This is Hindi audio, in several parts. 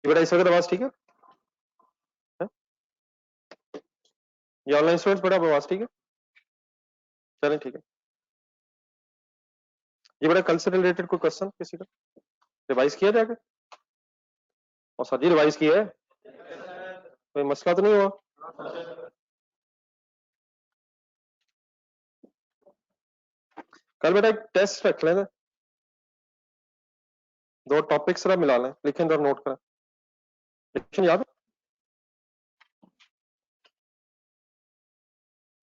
बेटा इस वक्त आवाज ठीक है? ये ऑनलाइन स्टूडेंट्स बेटा आवाज ठीक है? चलें ठीक है। ये बेटा कल से रिलेटेड कोई क्वेश्चन किसी का रिवाइज किया जाएगा? और सर जी रिवाइज किया है, कोई मसला तो नहीं हुआ? कल बेटा एक टेस्ट रख लें, दो टॉपिक्स जरा मिला लें, लिखें और नोट करें। डिस्कशन याद है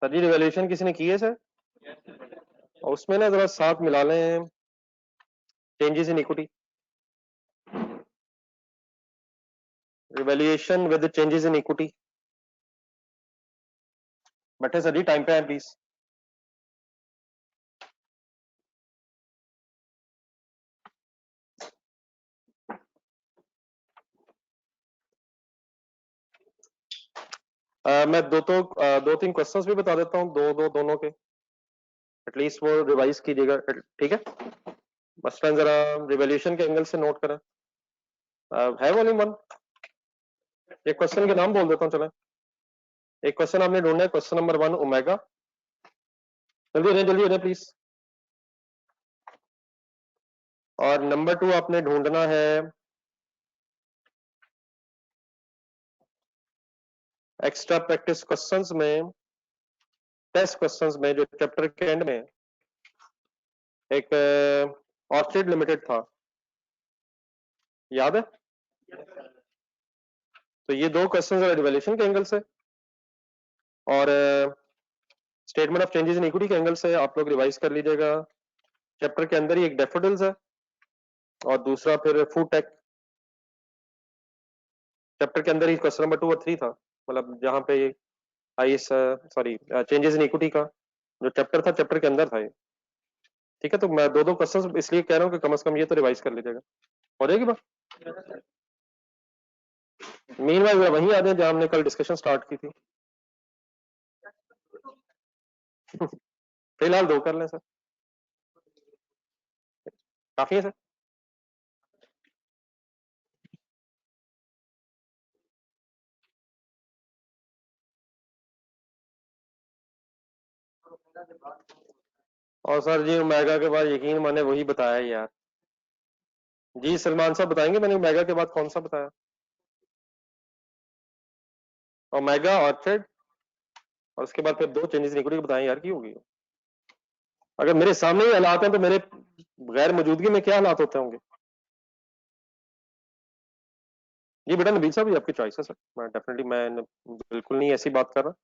सर जी? रिवैल्यूएशन किसी ने की है सर? और उसमें ना जरा साथ मिला लें changes in equity, revaluation with changes in equity. बैठे सर जी, टाइम पे आए प्लीज। मैं दो तीन क्वेश्चंस भी बता देता हूँ, दोनों के एटलीस्ट वो रिवाइज कीजिएगा, ठीक है? मसलन जरा रिवैल्यूएशन के एंगल से नोट करें। है ओनली वन। एक क्वेश्चन के नाम बोल देता हूँ, चले। एक क्वेश्चन आपने ढूंढना है, क्वेश्चन नंबर 1 ओमेगा। जल्दी हो जाए प्लीज। और नंबर 2 आपने ढूंढना है एक्स्ट्रा प्रैक्टिस क्वेश्चंस में, टेस्ट क्वेश्चंस में जो चैप्टर के एंड में एक ऑर्चिड लिमिटेड था, याद है? तो ये दो क्वेश्चंस है रिवैल्यूएशन के एंगल से और statement of changes in equity के एंगल से आप लोग रिवाइज कर लीजिएगा। चैप्टर के अंदर ही एक डैफोडिल्स है और दूसरा फिर फूड टेक। चैप्टर के अंदर ही क्वेश्चन नंबर 2 और 3 था, मतलब जहां पे चेंजेस इन इक्विटी का जो चैप्टर था, चैप्टर के अंदर था ये, ठीक है? तो मैं दो क्वेश्चंस इसलिए कह रहा हूँ कि कम से कम ये तो रिवाइज कर लीजिएगा। हो जाएगी बात? मीनवाइल वहीं आ जाए जहां हमने कल डिस्कशन स्टार्ट की थी। फिलहाल दो कर लें सर, काफी है सर। और सर जी ओमेगा के बाद यकीन माने वही बताया यार जी। सलमान साहब बताएंगे मैंने ओमेगा के बाद कौन सा बताया? ओमेगा, ऑर्चिड और उसके बाद फिर दो चेंजेस इन इक्विटी बताएं यार, की होगी? अगर मेरे सामने ही हालात हैं तो मेरे गैर मौजूदगी में क्या हालात होते होंगे? जी बेटा नबील साहब, ये आपकी चॉइस है सर। मैं बिल्कुल नहीं ऐसी बात कर रहा,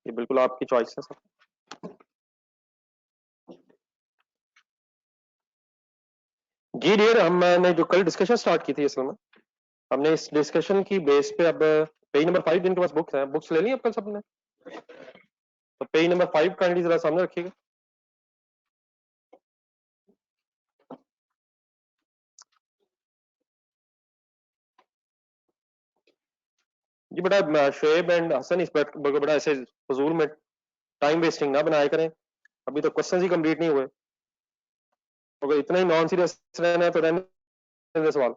ये बिल्कुल आपकी चॉइस है सर। जी डियर, हमने जो कल डिस्कशन स्टार्ट की थी असल में, हमने इस डिस्कशन की बेस पे अब पेज नंबर 5 जिनके पास बुक्स हैं, बुक्स ले ली अब कल सबने? तो पेज नंबर 5 काइंडली जरा सामने रखिएगा। जी बेटा शोएब एंड हसन इस बात बड़ा ऐसे फजूल में टाइम वेस्टिंग ना बनाया करें, अभी तो क्वेश्चन ही कंप्लीट नहीं हुए। अगर इतना ही नॉन सीरियस रहना है तो रहने दें सवाल।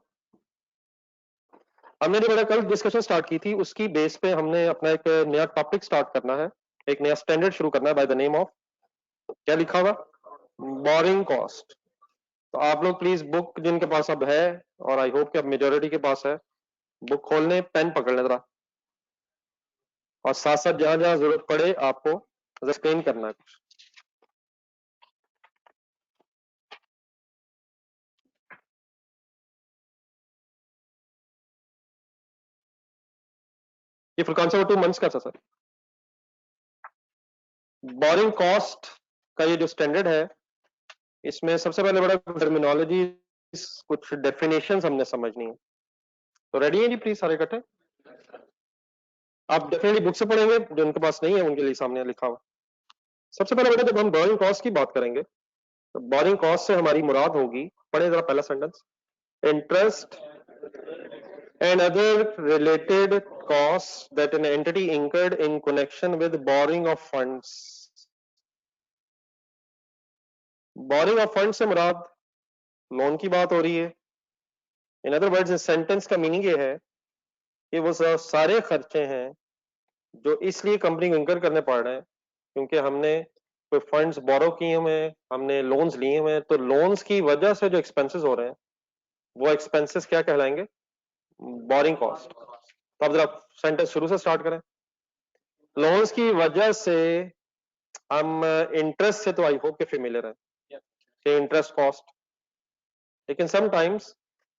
हमने जो बेटा कल डिस्कशन स्टार्ट की थी उसकी बेस पे हमने अपना एक नया टॉपिक स्टार्ट करना है, एक नया स्टैंडर्ड शुरू करना है बाय द नेम ऑफ, क्या लिखा हुआ? Boring cost. तो आप लोग प्लीज बुक जिनके पास अब है, और आई होप कि अब मेजोरिटी के पास है, बुक खोलने, पेन पकड़ लें जरा, और साथ साथ जहां जहां जरूरत पड़े आपको एक्सप्लेन करना है कुछ। ये फुल कॉन्सेप्ट 2 मंथ्स का था सर। बोरिंग कॉस्ट का ये जो स्टैंडर्ड है, इसमें सबसे पहले बड़ा टर्मिनोलॉजी, कुछ डेफिनेशंस हमने समझनी है। तो रेडी है जी प्लीज सारे इकट्ठे? आप डेफिनेटली बुक से पढ़ेंगे, जो उनके पास नहीं है उनके लिए सामने लिखा हुआ। सबसे पहले बेटा जब हम बोरिंग कॉस्ट की बात करेंगे तो बोरिंग कॉस्ट से हमारी मुराद होगी, पढ़े जरा पहला sentence, interest and other related costs that an entity incurred in connection with borrowing of funds. Borrowing of fund से मुराद लोन की बात हो रही है। इन अदर वर्ड्स इस सेंटेंस का मीनिंग ये है कि वो सारे खर्चे हैं जो इसलिए कंपनी को इंकर करने पड़ रहे हैं क्योंकि हमने कोई फंड्स बोरो किए हुए हैं, हमने लोन्स लिए हुए हैं, तो लोन्स की वजह से जो एक्सपेंसेस हो रहे हैं वो एक्सपेंसेस क्या कहलाएंगे? Borrowing cost. तो अब जरा सेंटेंस शुरू से स्टार्ट करें। लोन्स की वजह से हम इंटरेस्ट से तो आई होप के फेमिलियर है कि इंटरेस्ट कॉस्ट, लेकिन sometimes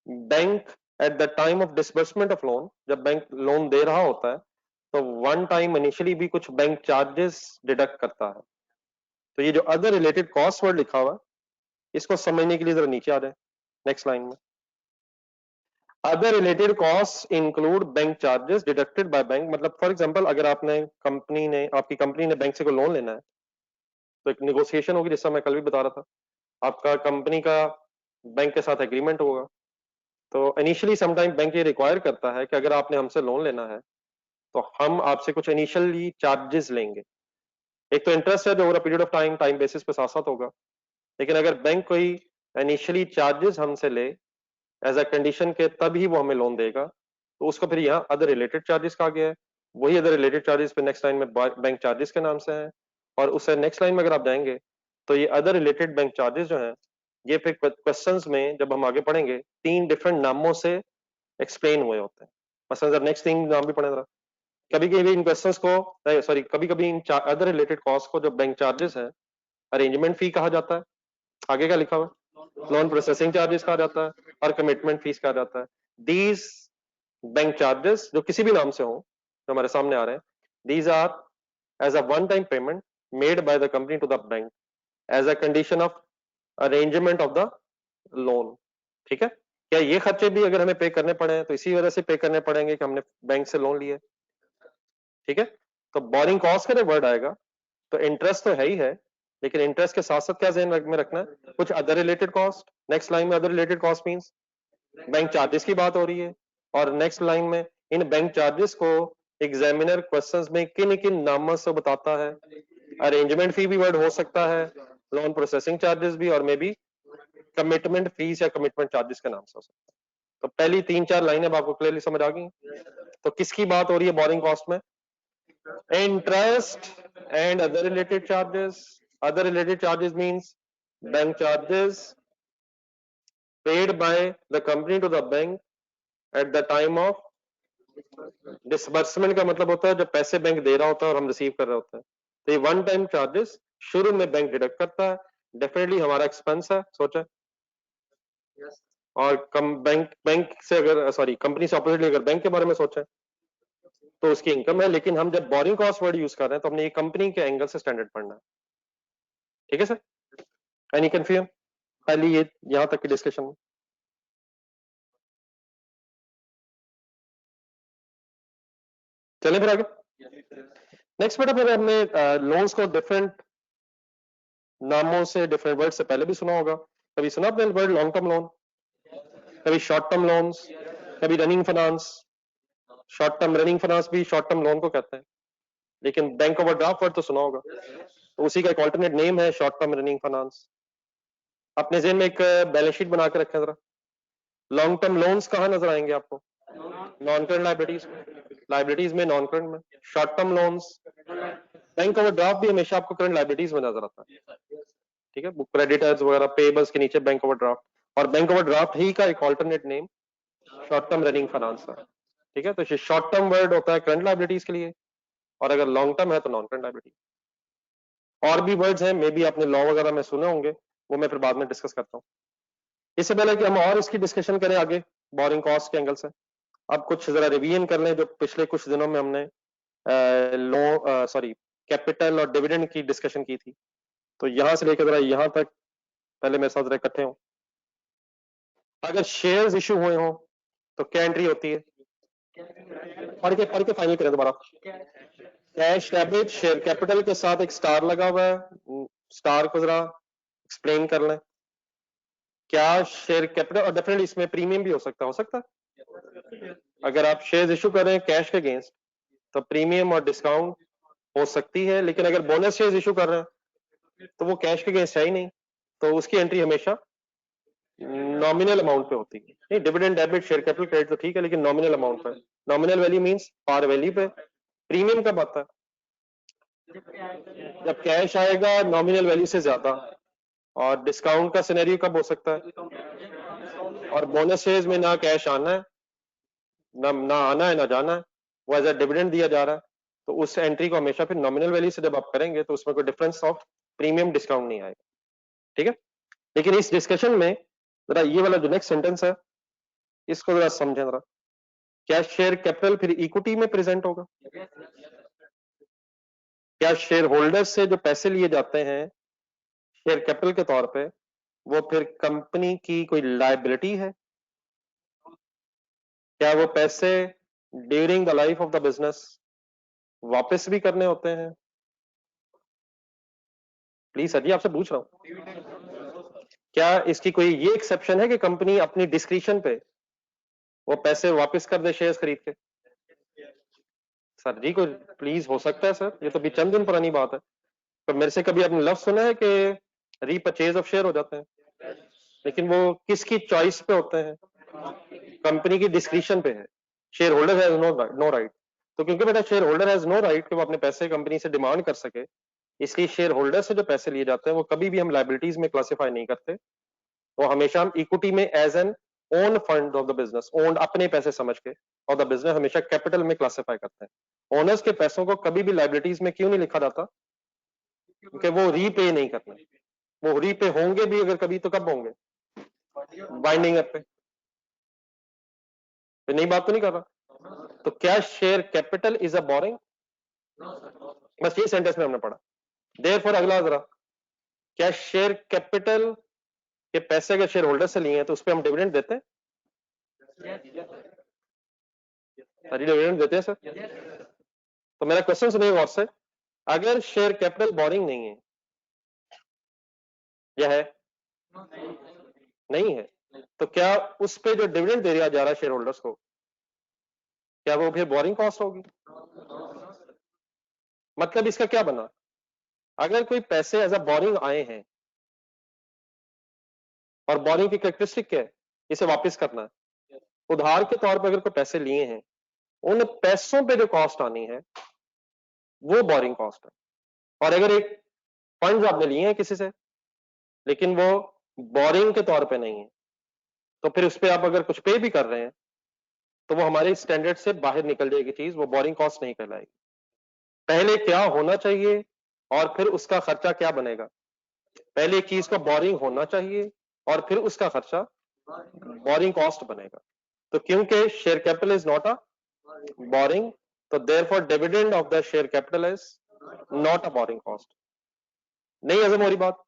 bank at the time of disbursement of loan, जब बैंक लोन दे रहा होता है तो वन टाइम इनिशियली भी कुछ बैंक चार्जेस डिडक्ट करता है। तो ये जो अदर रिलेटेड कॉस्ट वर्ड लिखा हुआ है, इसको समझने के लिए जरा नीचे आ जाए नेक्स्ट लाइन में। Other related cost include bank charges deducted by bank, मतलब फॉर एग्जांपल अगर आपकी कंपनी ने बैंक से कोई लोन लेना है तो एक नेगोशिएशन होगी, जैसा मैं कल भी बता रहा था। आपका कंपनी का बैंक के साथ एग्रीमेंट होगा, तो इनिशियली समटाइम बैंक ये रिक्वायर करता है कि अगर आपने हमसे लोन लेना है तो हम आपसे कुछ इनिशियली चार्जेस लेंगे। एक तो इंटरेस्ट है जो over period of time basis पे साथ साथ होगा, लेकिन अगर बैंक कोई इनिशियली चार्जेस हमसे ले एज अ कंडीशन के तब ही वो हमें लोन देगा, तो उसको फिर यहाँ अदर रिलेटेड चार्जेस कहा गया है। वही अदर रिलेटेड चार्जेस पे नेक्स्ट लाइन में बैंक चार्जेस के नाम से है, और उससे नेक्स्ट लाइन में अगर आप जाएंगे तो ये अदर रिलेटेड बैंक चार्जेस जो हैं ये फिर क्वेश्चंस में जब हम आगे पढ़ेंगे 3 डिफरेंट नामों से एक्सप्लेन हुए होते हैं। मसलन जरा नेक्स्ट 3 नाम भी पढ़े जरा। कभी कभी इन क्वेश्चंस को, सॉरी, कभी कभी इन अदर रिलेटेड कॉस्ट को जो बैंक चार्जेस है अरेंजमेंट फी कहा जाता है, आगे क्या लिखा हुआ है, लोन प्रोसेसिंग चार्जेस कहा जाता है, और कमिटमेंट फीस कहा जाता है। दीज बैंक चार्जेस जो किसी भी नाम से हो जो हमारे सामने आ रहे हैं, these are as a one time payment made by the company to the bank as a condition of arrangement of the loan. ठीक है? क्या ये खर्चे भी अगर हमें पे करने पड़े तो इसी वजह से पे करने पड़ेंगे कि हमने बैंक से लोन लिया? ठीक है? तो बोरिंग कॉस्ट का वर्ड आएगा तो इंटरेस्ट तो है ही है, लेकिन इंटरेस्ट के साथ साथ क्या ध्यान में रखना है, कुछ other related cost. Next line में other related cost means bank charges की बात हो रही है, और नेक्स्ट लाइन में इन बैंक चार्जेस को एग्जामिनर क्वेश्चंस में किन किन नामों से बताता है। अरेंजमेंट फी भी वर्ड हो सकता है, लोन प्रोसेसिंग चार्जेस भी, और मे बी कमिटमेंट फीस या कमिटमेंट चार्जेस के नाम से हो सकता है। तो पहली 3-4 लाइनें अब आपको क्लियरली समझ आ गई। तो किसकी बात हो रही है बोरिंग कॉस्ट में? Interest and other related charges. Other related charges means bank charges paid by the company to the bank at the time of disbursement, का मतलब होता है जब पैसे बैंक दे रहा होता है और हम रिसीव कर रहे होते हैं। तो ये वन टाइम चार्जेस शुरू में बैंक डिडक्ट करता है, डेफिनेटली हमारा एक्सपेंस है, सोचा। और कम बैंक से अगर, सॉरी, कंपनी से ऑपोजिटली अगर बैंक के बारे में सोचें तो उसकी इनकम है, लेकिन हम जब बोरिंग कॉस्ट वर्ड यूज कर रहे हैं तो हमने ये कंपनी के एंगल से स्टैंडर्ड पढ़ना है। ठीक है सर? Any confusion? खाली ये यहां तक की डिस्कशन। चलें फिर आगे। नेक्स्ट बेटा फिर हमने लोन्स को डिफरेंट नामों से, डिफरेंट वर्ड से पहले भी सुना होगा। कभी सुना आपने वर्ड लॉन्ग टर्म लोन, कभी शॉर्ट टर्म लोन्स, कभी running finance. Short term running finance भी शॉर्ट टर्म लोन को कहते हैं, लेकिन बैंक ओवरड्राफ्ट वर्ड तो सुना होगा, तो उसी का एक ऑल्टरनेट नेम है शॉर्ट टर्म रनिंग फाइनेंस। अपने जेहन में एक बैलेंस शीट बना के रखें जरा। लॉन्ग टर्म लोन्स कहाँ नजर आएंगे आपको? नॉन करंट लाइबिलिटीज में, लाइबिलिटीज में, नॉन करंट में। Short term loans, bank overdraft भी हमेशा आपको करंट लाइबिलिटीज में नजर आता है। ठीक है? क्रेडिटर्स वगैरह, पेबल्स के नीचे बैंक ओवरड्राफ्ट, और बैंक ओवरड्राफ्ट ही का एक alternate name short term running finance है। ठीक है? तो शॉर्ट टर्म वर्ड होता है करंट लाइबिलिटीज के लिए, और अगर लॉन्ग टर्म है तो नॉन करंट लाइबिलिटी। और भी वर्ड्स हैं, मे बी आपने लॉ वगैरह में सुने होंगे, वो मैं फिर बाद में डिस्कस करता हूँ। इससे पहले कि हम और इसकी डिस्कशन करें आगे बोरिंग कॉस्ट के एंगल से, अब कुछ जरा रिवीजन कर लें जो पिछले कुछ दिनों में हमने कैपिटल और डिविडेंड की डिस्कशन की थी। तो यहां से लेकर जरा यहां तक पहले मेरे साथ जरा इकट्ठे हों। अगर शेयर्स इशू हुए हों तो क्या एंट्री होती है? पढ़ के फाइनल करें दोबारा। कैश डेबिट शेयर कैपिटल के साथ एक स्टार लगा हुआ है, स्टार को जरा एक्सप्लेन कर लें। क्या शेयर कैपिटल, और डेफिनेटली इसमें प्रीमियम भी हो सकता है। अगर आप शेयर्स इशू कर रहे हैं कैश के अगेंस्ट तो प्रीमियम और डिस्काउंट हो सकती है, लेकिन अगर बोनस शेयर्स इशू कर रहे हैं तो वो कैश के अगेंस्ट है ही नहीं, तो उसकी एंट्री हमेशा नॉमिनल अमाउंट पे होती है। नहीं, dividend debit share capital credit तो ठीक है, लेकिन नॉमिनल अमाउंट पे। Nominal value means par value पे। प्रीमियम कब आता है? जब कैश आएगा नॉमिनल वैल्यू से ज्यादा। और डिस्काउंट का सिनेरियो कब हो सकता है? और बोनस शेयर्स में ना कैश आना है, ना आना है, ना जाना है, वो एज अ डिविडेंड दिया जा रहा है, तो उस एंट्री को हमेशा फिर नॉमिनल वैल्यू से जब आप करेंगे तो उसमें कोई डिफरेंस ऑफ प्रीमियम डिस्काउंट नहीं आएगा। ठीक है, लेकिन इस डिस्कशन में जरा ये वाला जो नेक्स्ट सेंटेंस है इसको जरा समझें जरा। क्या शेयर कैपिटल फिर इक्विटी में प्रेजेंट होगा? क्या शेयर होल्डर से जो पैसे लिए जाते हैं शेयर कैपिटल के तौर पे वो फिर कंपनी की कोई लायबिलिटी है? क्या वो पैसे during the life of the business वापस भी करने होते हैं? प्लीज सर जी, आपसे पूछ रहा हूं, क्या इसकी कोई ये एक्सेप्शन है कि कंपनी अपनी डिस्क्रिशन पे वो पैसे वापस कर दे शेयर्स खरीद के? सर जी को प्लीज, हो सकता है सर, ये तो भी चंद दिन पुरानी बात है, तो मेरे से कभी आपने लफ्ज सुना है कि रीपरचेज ऑफ शेयर हो जाते हैं? लेकिन वो किसकी चॉइस पे होते हैं? कंपनी की डिस्क्रिशन पे है। Share holder has no right. तो क्योंकि बेटा share holder has no right कि वो अपने पैसे कंपनी से डिमांड कर सके, इसलिए शेयर होल्डर से जो पैसे लिए जाते हैं वो कभी भी हम लाइबिलिटीज में क्लासिफाई नहीं करते, वो हमेशा हम इक्विटी में as an own fund of the business, own अपने पैसे समझ के, और द बिजनेस हमेशा कैपिटल में क्लासिफाई करते हैं। ओनर्स के पैसों को कभी भी लाइबिलिटीज में क्यों नहीं लिखा जाता? क्योंकि वो रीपे नहीं करते। वो रीपे होंगे भी अगर कभी तो कब होंगे? बाइंडिंग अप पे। तो नई बात तो नहीं कर रहा। तो क्या share capital is a boring? बस ये सेंटेंस में हमने पढ़ा। देयरफॉर अगला जरा, क्या शेयर कैपिटल के पैसे अगर शेयर होल्डर से लिए हैं तो उस पर हम डिविडेंड देते हैं? सारी डिविडेंड देते हैं सर। तो मेरा क्वेश्चन सुनिए गौर से, अगर शेयर कैपिटल बोरिंग नहीं है या है? नहीं है, तो क्या उस पे जो डिविडेंड दे दिया जा रहा है शेयर होल्डर्स को, क्या वो फिर बोरिंग कॉस्ट होगी? मतलब इसका क्या बना? अगर कोई पैसे एज अ बोरिंग आए हैं, और बोरिंग की कैरेक्टरिस्टिक क्या है? इसे वापस करना है। उधार के तौर पर अगर कोई पैसे लिए हैं, उन पैसों पे जो कॉस्ट आनी है वो बोरिंग कॉस्ट है। और अगर एक फंड आपने लिए हैं किसी से, लेकिन वो बोरिंग के तौर पे नहीं है, तो फिर उस पर आप अगर कुछ पे भी कर रहे हैं तो वो हमारे स्टैंडर्ड से बाहर निकल जाएगी चीज, वो बोरिंग कॉस्ट नहीं कहलाएगी। पहले क्या होना चाहिए और फिर उसका खर्चा क्या बनेगा? पहले एक चीज का बोरिंग होना चाहिए और फिर उसका खर्चा बोरिंग कॉस्ट बनेगा। तो क्योंकि share capital is not a borrowing, तो therefore dividend of the share capital is not a borrowing cost. नहीं हजम हो रही बात?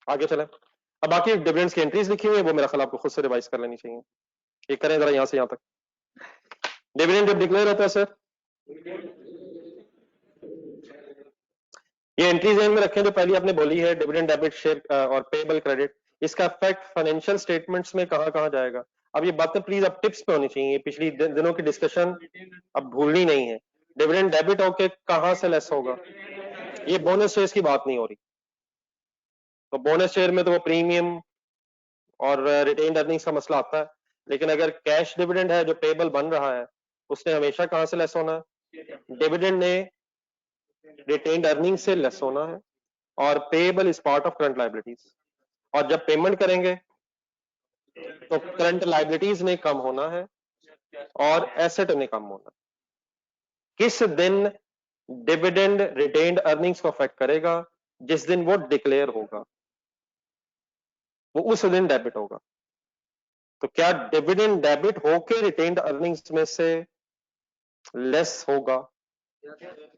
आगे चले। अब बाकी डिविडेंड्स की एंट्रीज लिखी हुई है, वो मेरा ख्याल आपको खुद से रिवाइज कर लेनी चाहिए। ये करें जरा यहां से यहां तक। डिविडेंड जब डिक्लेयर होता है सर, ये एंट्रीज में रखें जो पहली आपने बोली है, डिविडेंड डेबिट शेयर और पेबल क्रेडिट, इसका इफेक्ट फाइनेंशियल स्टेटमेंट्स में कहां कहां जाएगा? अब ये बातें प्लीज अब टिप्स पे होनी चाहिए, पिछली दिनों की डिस्कशन अब भूलनी नहीं है। डिविडेंड डेबिट होके कहां से लेस होगा? ये बोनस शेयर्स की बात नहीं हो रही। तो बोनस शेयर में तो वो प्रीमियम और रिटेन्ड अर्निंग्स का मसला आता है, लेकिन अगर कैश डिविडेंड है जो पेबल बन रहा है, उसने हमेशा कहां से लेस होना है? डिविडेंड ने रिटेन्ड अर्निंग से लेस होना है, और payable is part of current liabilities, और जब पेमेंट करेंगे तो करंट लाइबिलिटीज ने कम होना है और एसेट ने कम होना है। किस दिन डिविडेंड रिटेन्ड अर्निंग्स को अफेक्ट करेगा जिस दिन वो डिक्लेयर होगा, वो उस दिन डेबिट होगा। तो क्या डिविडेंड डेबिट होके रिटेन्ड अर्निंग्स में से लेस होगा?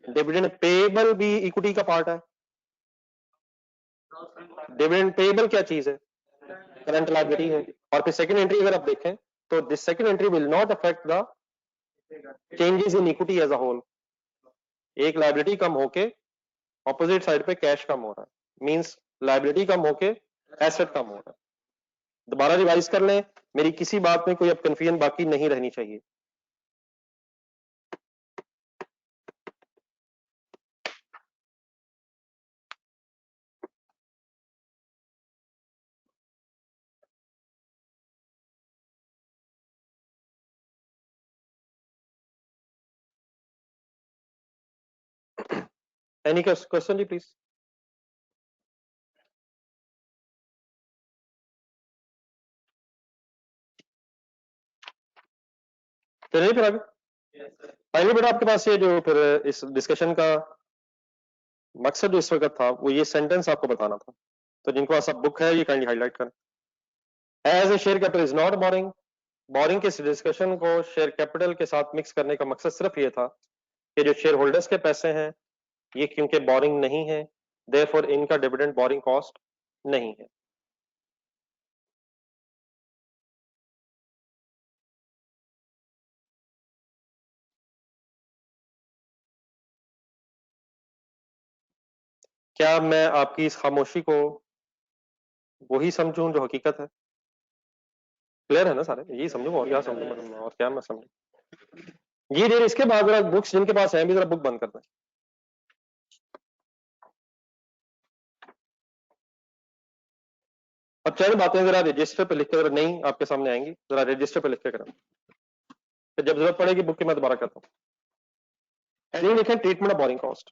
डिविडेंड पेएबल भी इक्विटी का पार्ट है। डिविडेंड पेएबल क्या चीज है? करंट लायबिलिटी है। और फिर सेकंड एंट्री अगर आप देखें तो this second entry will not affect the changes in equity as a whole. एक लायबिलिटी कम होके ऑपोजिट साइड पे कैश कम हो रहा है, मींस लायबिलिटी कम होके एसेट कम हो रहा है। दोबारा रिवाइज कर लें, मेरी किसी बात में कोई अब कंफ्यूजन बाकी नहीं रहनी चाहिए। एनी क्वेश्चन जी प्लीज। चलिए फिर आगे। फाइनली बेटा आपके पास ये जो फिर इस डिस्कशन का मकसद जो इस वक्त था वो ये सेंटेंस आपको बताना था। तो जिनको पास अब बुक है ये काइंडली हाईलाइट करें। As a share capital is not borrowing. Borrowing के इस डिस्कशन को शेयर कैपिटल के साथ मिक्स करने का मकसद सिर्फ ये था कि जो शेयर होल्डर्स के पैसे हैं ये क्योंकि बोरिंग नहीं है, देयरफॉर इनका डिविडेंड बोरिंग कॉस्ट नहीं है। क्या मैं आपकी इस खामोशी को वही समझूं जो हकीकत है? क्लियर है ना सारे? यही समझूं और क्या समझूं मैं, और क्या मैं समझूं? ये देर इसके बाद जरा बुक्स जिनके पास है भी जरा बुक बंद कर दें। अब चंद बातें जरा रजिस्टर पे लिख के, जरा नहीं आपके सामने आएंगी, जरा रजिस्टर पे लिख के करें, फिर जब जरूरत पड़ेगी बुक की मैं दोबारा करता हूँ। हेडिंग लिखें ट्रीटमेंट ऑफ बोरिंग कॉस्ट।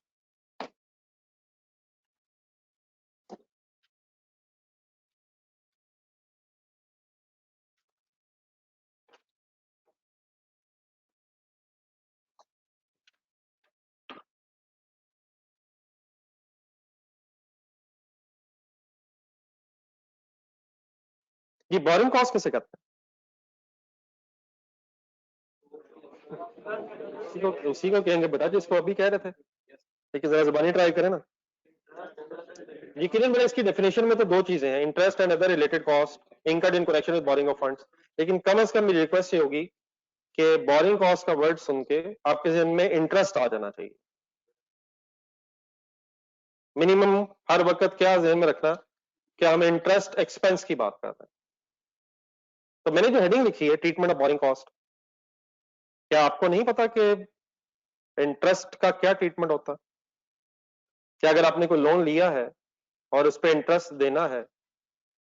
ये बोरिंग कॉस्ट कैसे करते हैं? उसी को कहेंगे बेटा जिसको अभी कह रहे थे, लेकिन जरा जुबानी ट्राई करें ना। यकीनन मेरा इसकी डेफिनेशन में तो दो चीजें हैं, interest and other related cost incurred in connection with borrowing of funds. लेकिन कम से कम मेरी रिक्वेस्ट ये होगी कि बोरिंग कॉस्ट का वर्ड सुन के आपके जहन में इंटरेस्ट आ जाना चाहिए। मिनिमम हर वक्त क्या जहन में रखना, क्या हम इंटरेस्ट एक्सपेंस की बात कर रहे हैं। तो मैंने जो हेडिंग लिखी है ट्रीटमेंट ऑफ बोरिंग कॉस्ट, क्या आपको नहीं पता कि इंटरेस्ट का क्या ट्रीटमेंट होता है? क्या अगर आपने कोई लोन लिया है और उस पर इंटरेस्ट देना है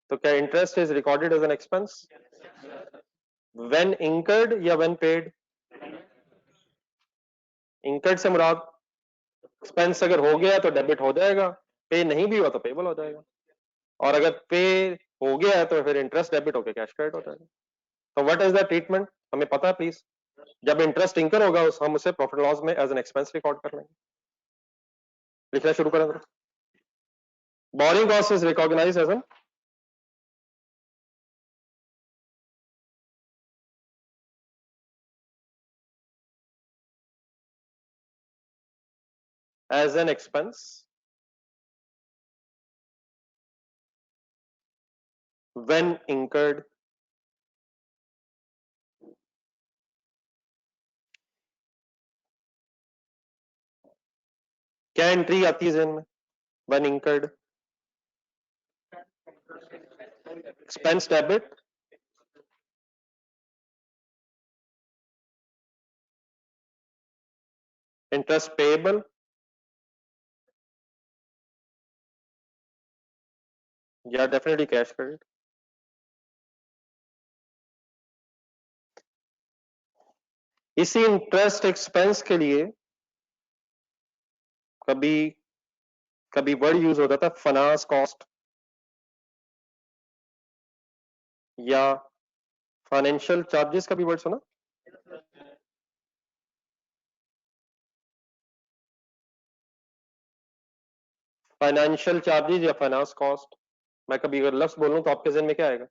तो क्या interest is recorded as an expense when incurred या व्हेन पेड? इंकर्ड से मुराद एक्सपेंस अगर हो गया तो डेबिट हो जाएगा, पे नहीं भी हुआ तो पेबल हो जाएगा, और अगर पे हो गया है तो फिर इंटरेस्ट डेबिट होकर कैश क्रेडिट हो जाएगा। तो व्हाट इज द ट्रीटमेंट हमें पता है प्लीज? जब इंटरेस्ट इंकर होगा उस हम उसे प्रॉफिट लॉस में एज एन एक्सपेंस रिकॉर्ड कर लेंगे। लिखना शुरू करें। Borrowing cost is recognised as an expense when incurred क्या एंट्री आती है जहन में? when incurred expense debit interest payable या डेफिनेटली कैश क्रेडिट। इसी इंटरेस्ट एक्सपेंस के लिए कभी कभी वर्ड यूज होता था फाइनेंस कॉस्ट या फाइनेंशियल चार्जेस का भी वर्ड सुना। फाइनेंशियल चार्जेस या फाइनेंस कॉस्ट। मैं कभी अगर लफ्ज बोलूं तो आपके जहन में क्या आएगा?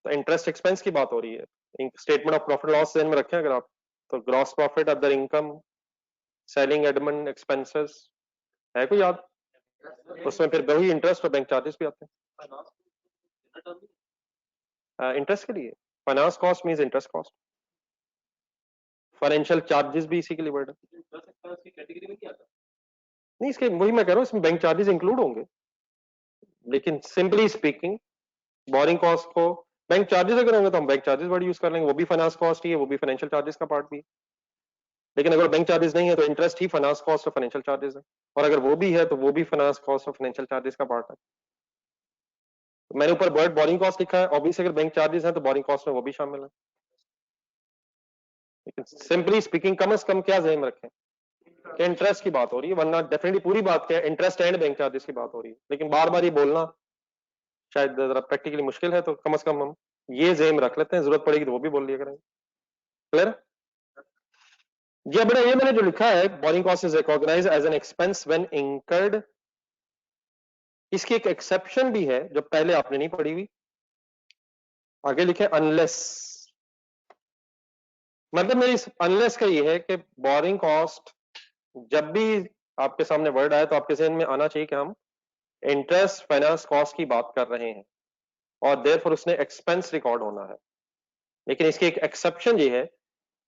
तो इंटरेस्ट एक्सपेंस की बात हो रही है। स्टेटमेंट ऑफ प्रॉफिट लॉस जहन में रखें अगर आप, तो gross profit, other income, selling admin expenses, है कोई याद? उसमें फिर वही इंटरेस्ट और बैंक चार्जेस भी आते हैं इंटरेस्ट के लिए। Finance cost means interest cost, financial charges भी इसी के लिए वर्ड है। नहीं, इसके वही मैं कह रहा हूँ, इसमें बैंक चार्जेस इंक्लूड होंगे, लेकिन सिंपली स्पीकिंग बोरिंग कॉस्ट को बैंक चार्जेस अगर होंगे तो हम बैंक चार्जेस वर्ड यूज कर लेंगे, वो भी फाइनेंस कॉस्ट ही है, वो भी फाइनेंशियल चार्जेस का पार्ट भी है। लेकिन अगर बैंक चार्जेस नहीं है तो इंटरेस्ट ही फाइनेंस कॉस्ट और फाइनेंशियल चार्जेस है, और अगर वो भी है तो वो भी फाइनेंस कॉस्ट और फाइनेंशियल चार्जेस का पार्ट है। तो मैंने ऊपर वर्ड बोरिंग कॉस्ट लिखा है, ऑब्वियसली अगर बैंक चार्जेस है तो बोरिंग कॉस्ट में वो भी शामिल है। लेकिन सिंपली स्पीकिंग कम से कम क्या ज़हन में रखें कि इंटरेस्ट की बात हो रही है, वरना डेफिनेटली पूरी बात क्या है, इंटरेस्ट एंड बैंक चार्जेस की बात हो रही है। लेकिन बार बार ये बोलना शायद जरा प्रैक्टिकली मुश्किल है, तो कम से कम हम ये ज़हन में रख लेते हैं, जरूरत पड़ेगी तो वो भी बोल लिया करेंगे। क्लियर? जी बड़ा, ये मैंने जो लिखा है, borrowing cost is recognised as an expense when incurred, इसकी एक एक्सेप्शन भी है जो पहले आपने नहीं पढ़ी हुई। आगे लिखे अनलेस, मतलब मेरी अनलेस का ये है कि बोरिंग कॉस्ट जब भी आपके सामने वर्ड आए तो आपके जहन में आना चाहिए कि हम इंटरेस्ट फाइनेंस कॉस्ट की बात कर रहे हैं, और देयरफॉर उसने एक्सपेंस रिकॉर्ड होना है। लेकिन इसकी एक एक्सेप्शन ये है,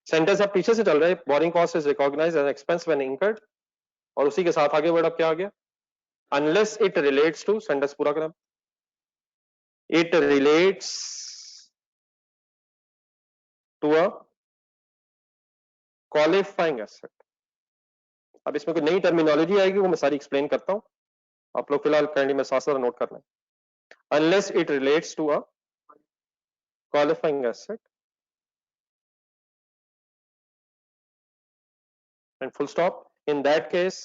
सेंटेंस आप पीछे से चल रहे हैं, borrowing cost is recognised as expense when incurred, और उसी के साथ आगे वर्ड अब क्या आ गया, unless it relates to, sentence पूरा करें, it relates to a qualifying asset. अब इसमें कोई नई टर्मिनोलॉजी आएगी, वो मैं सारी एक्सप्लेन करता हूं, आप लोग फिलहाल काइंडली में साथ साथ नोट करना है। Unless it relates to a qualifying asset and full stop, in that case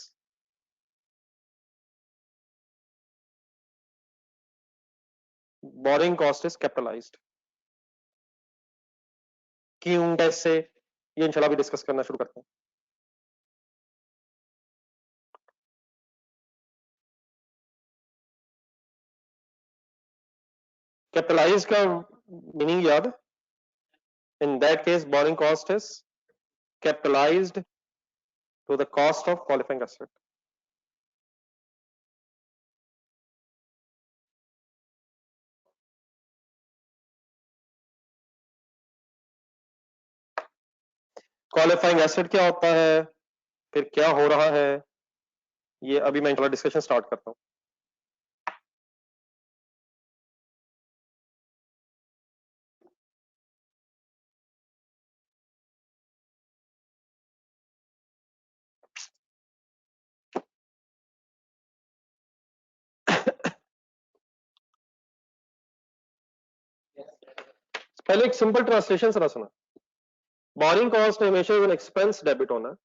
borrowing cost is capitalized। क्यों, कैसे, ये इंशाल्लाह भी डिस्कस करना शुरू करते हैं। कैपिटलाइज का मीनिंग याद? In that case borrowing cost is capitalized to the cost of qualifying asset। Qualifying asset क्या होता है, फिर क्या हो रहा है, ये अभी मैं इंशाल्लाह डिस्कशन स्टार्ट करता हूं। पहले एक सिंपल ट्रांसलेशन जरा सुना। बोरिंग कॉस्ट हमेशा एक एक्सपेंस डेबिट होना,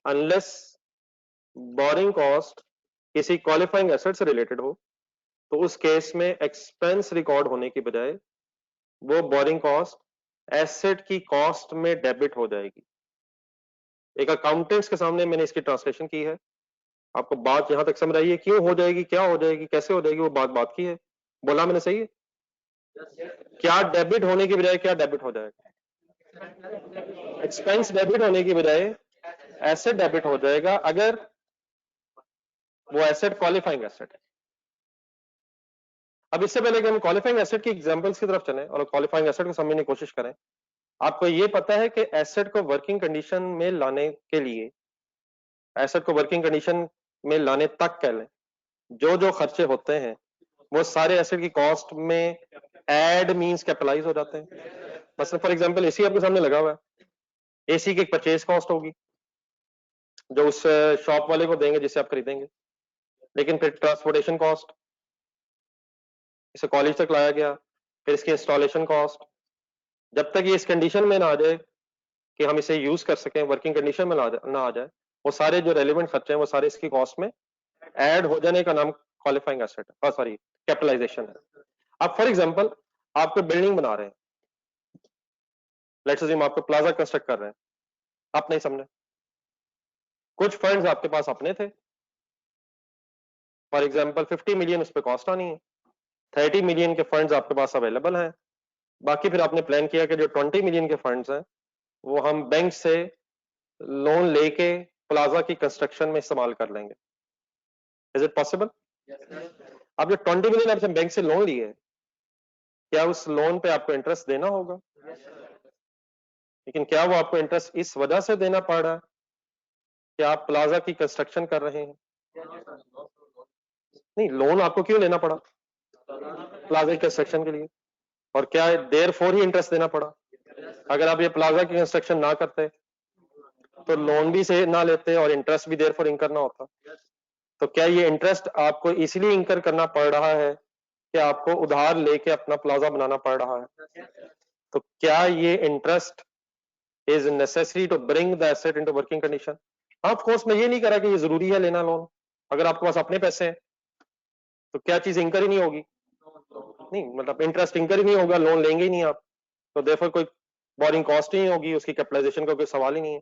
अनलेस बोरिंग कॉस्ट किसी क्वालिफाइंग एसेट से रिलेटेड हो, तो उस केस में एक्सपेंस रिकॉर्ड होने की बजाय वो बोरिंग कॉस्ट एसेट की कॉस्ट में डेबिट हो जाएगी। एक अकाउंटेंट्स के सामने मैंने इसकी ट्रांसलेशन की है, आपको बात यहां तक समझ आई है? क्यों हो जाएगी, क्या हो जाएगी, कैसे हो जाएगी, वो बात की है, बोला मैंने सही है? क्या डेबिट होने की बजाय क्या डेबिट हो जाएगा? एक्सपेंस डेबिट होने की बजाय एसेट डेबिट हो जाएगा, अगर वो एसेट क्वालिफाइंग एसेट है। अब इससे पहले कि हम क्वालिफाइंग एसेट की एग्जांपल्स की तरफ चलें और क्वालिफाइंग एसेट को समझने की कोशिश करें, आपको ये पता है कि एसेट को वर्किंग कंडीशन में लाने के लिए, एसेट को वर्किंग कंडीशन में लाने तक कह लें, जो जो खर्चे होते हैं वो सारे एसेट की कॉस्ट में ऐड मींस कैपिटलाइज हो जाते हैं। मतलब फॉर एग्जांपल एसी आपके सामने लगा हुआ है, एसी की एक परचेज कॉस्ट होगी जो उस शॉप वाले को देंगे जिससे आप खरीदेंगे, लेकिन फिर ट्रांसपोर्टेशन कॉस्ट, इसे कॉलेज तक लाया गया, फिर इसकी इंस्टॉलेशन कॉस्ट, जब तक ये इस कंडीशन में ना आ जाए कि हम इसे यूज कर सकें, वर्किंग कंडीशन में ना आ जाए, वो सारे जो रेलिवेंट खर्चे हैं वो सारे इसकी कॉस्ट में ऐड हो जाने का नाम क्वालिफाइंग एसेट है, सॉरी कैपिटलाइजेशन है। अब फॉर एग्जांपल आप कोई बिल्डिंग बना रहे हैं, लेट्स अज्यूम आपको प्लाजा कंस्ट्रक्ट कर रहे हैं, आप नहीं समझे, कुछ फंड्स आपके पास अपने थे, फॉर एग्जांपल 50 मिलियन उस पर कॉस्ट आनी है, 30 मिलियन के फंड्स आपके पास अवेलेबल हैं, बाकी फिर आपने प्लान किया कि जो 20 मिलियन के फंड्स हैं वो हम बैंक से लोन लेके प्लाजा की कंस्ट्रक्शन में इस्तेमाल कर लेंगे। Is it possible? अब जो 20 मिलियन आपसे बैंक से लोन लिए, क्या उस लोन पे आपको इंटरेस्ट देना होगा? लेकिन क्या वो आपको इंटरेस्ट इस वजह से देना पड़ रहा है कि आप प्लाजा की कंस्ट्रक्शन कर रहे हैं? नहीं, लोन आपको क्यों लेना पड़ा? प्लाजा की कंस्ट्रक्शन के लिए। और क्या देयर फोर ही इंटरेस्ट देना पड़ा? अगर आप ये प्लाजा की कंस्ट्रक्शन ना करते तो लोन भी से ना लेते और इंटरेस्ट भी देयर फोर इंकर ना होता। तो क्या ये इंटरेस्ट आपको इसलिए इंकर करना पड़ रहा है कि आपको उधार लेके अपना प्लाजा बनाना पड़ रहा है? तो क्या ये interest is necessary to bring the asset into working condition? हाँ, ऑफ कोर्स मैं ये नहीं कह रहा कि ये जरूरी है लेना लोन। अगर आपके पास अपने पैसे हैं तो क्या चीज इंकर ही नहीं होगी? नहीं, मतलब इंटरेस्ट इंकर ही नहीं होगा, लोन लेंगे ही नहीं आप, तो देयरफॉर कोई बोरिंग कॉस्ट ही नहीं होगी, उसकी कैपिटलाइजेशन का कोई सवाल ही नहीं है।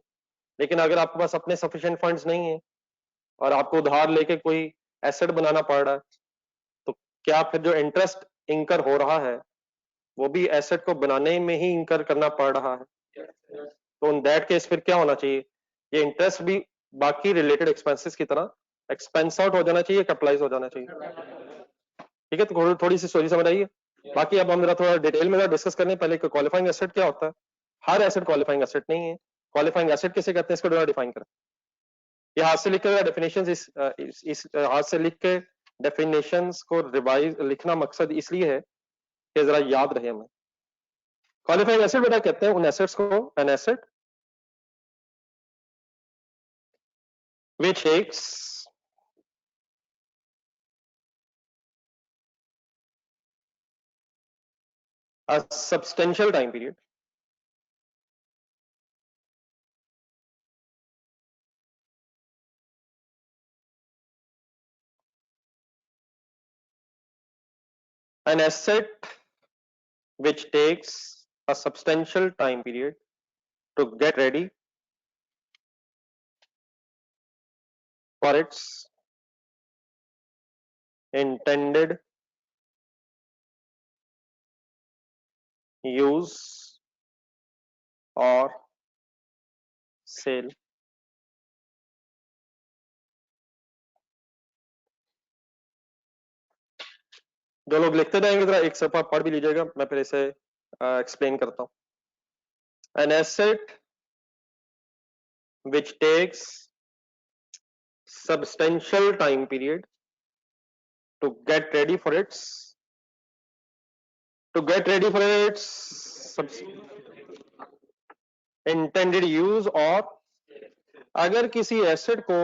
लेकिन अगर आपके पास अपने सफिशिएंट फंड्स नहीं है और आपको उधार लेके कोई एसेट बनाना पड़ रहा है, तो क्या फिर जो इंटरेस्ट इंकर हो रहा है वो भी एसेट को बनाने में ही इंकर करना पड़ रहा है? तो इन दैट केस फिर क्या होना चाहिए? ये इंटरेस्ट भी बाकी रिलेटेड एक्सपेंसेस की तरह एक्सपेंस आउट हो जाना चाहिए, कैपिटलाइज हो जाना चाहिए। ठीक है, तो थोड़ी सी स्टोरी समझ आई है। बाकी अब हम जरा थोड़ा डिटेल में डिस्कस करने पहले क्वालिफाइंग एसेट क्या होता है। हर एसेट क्वालिफाइंग एसेट नहीं है। क्वालिफाइंग एसेट किसे कहते हैं, इसको जरा डिफाइन करें। ये हाथ से लिख के डेफिनेशन इस हाथ से लिख के डेफिनेशंस को रिवाइज लिखना मकसद इसलिए है कि जरा याद रहे हमें। क्वालिफाइंग एसेट बेटा कहते हैं उन एसेट्स को, N asset which takes a substantial time period an asset which takes a substantial time period to get ready for its intended use or sale। जो लोग लिखते जाएंगे जरा एक सफा पढ़ भी लीजिएगा, मैं फिर इसे एक्सप्लेन करता हूं। N asset which takes substantial time period to get ready for its intended use, और अगर किसी एसेट को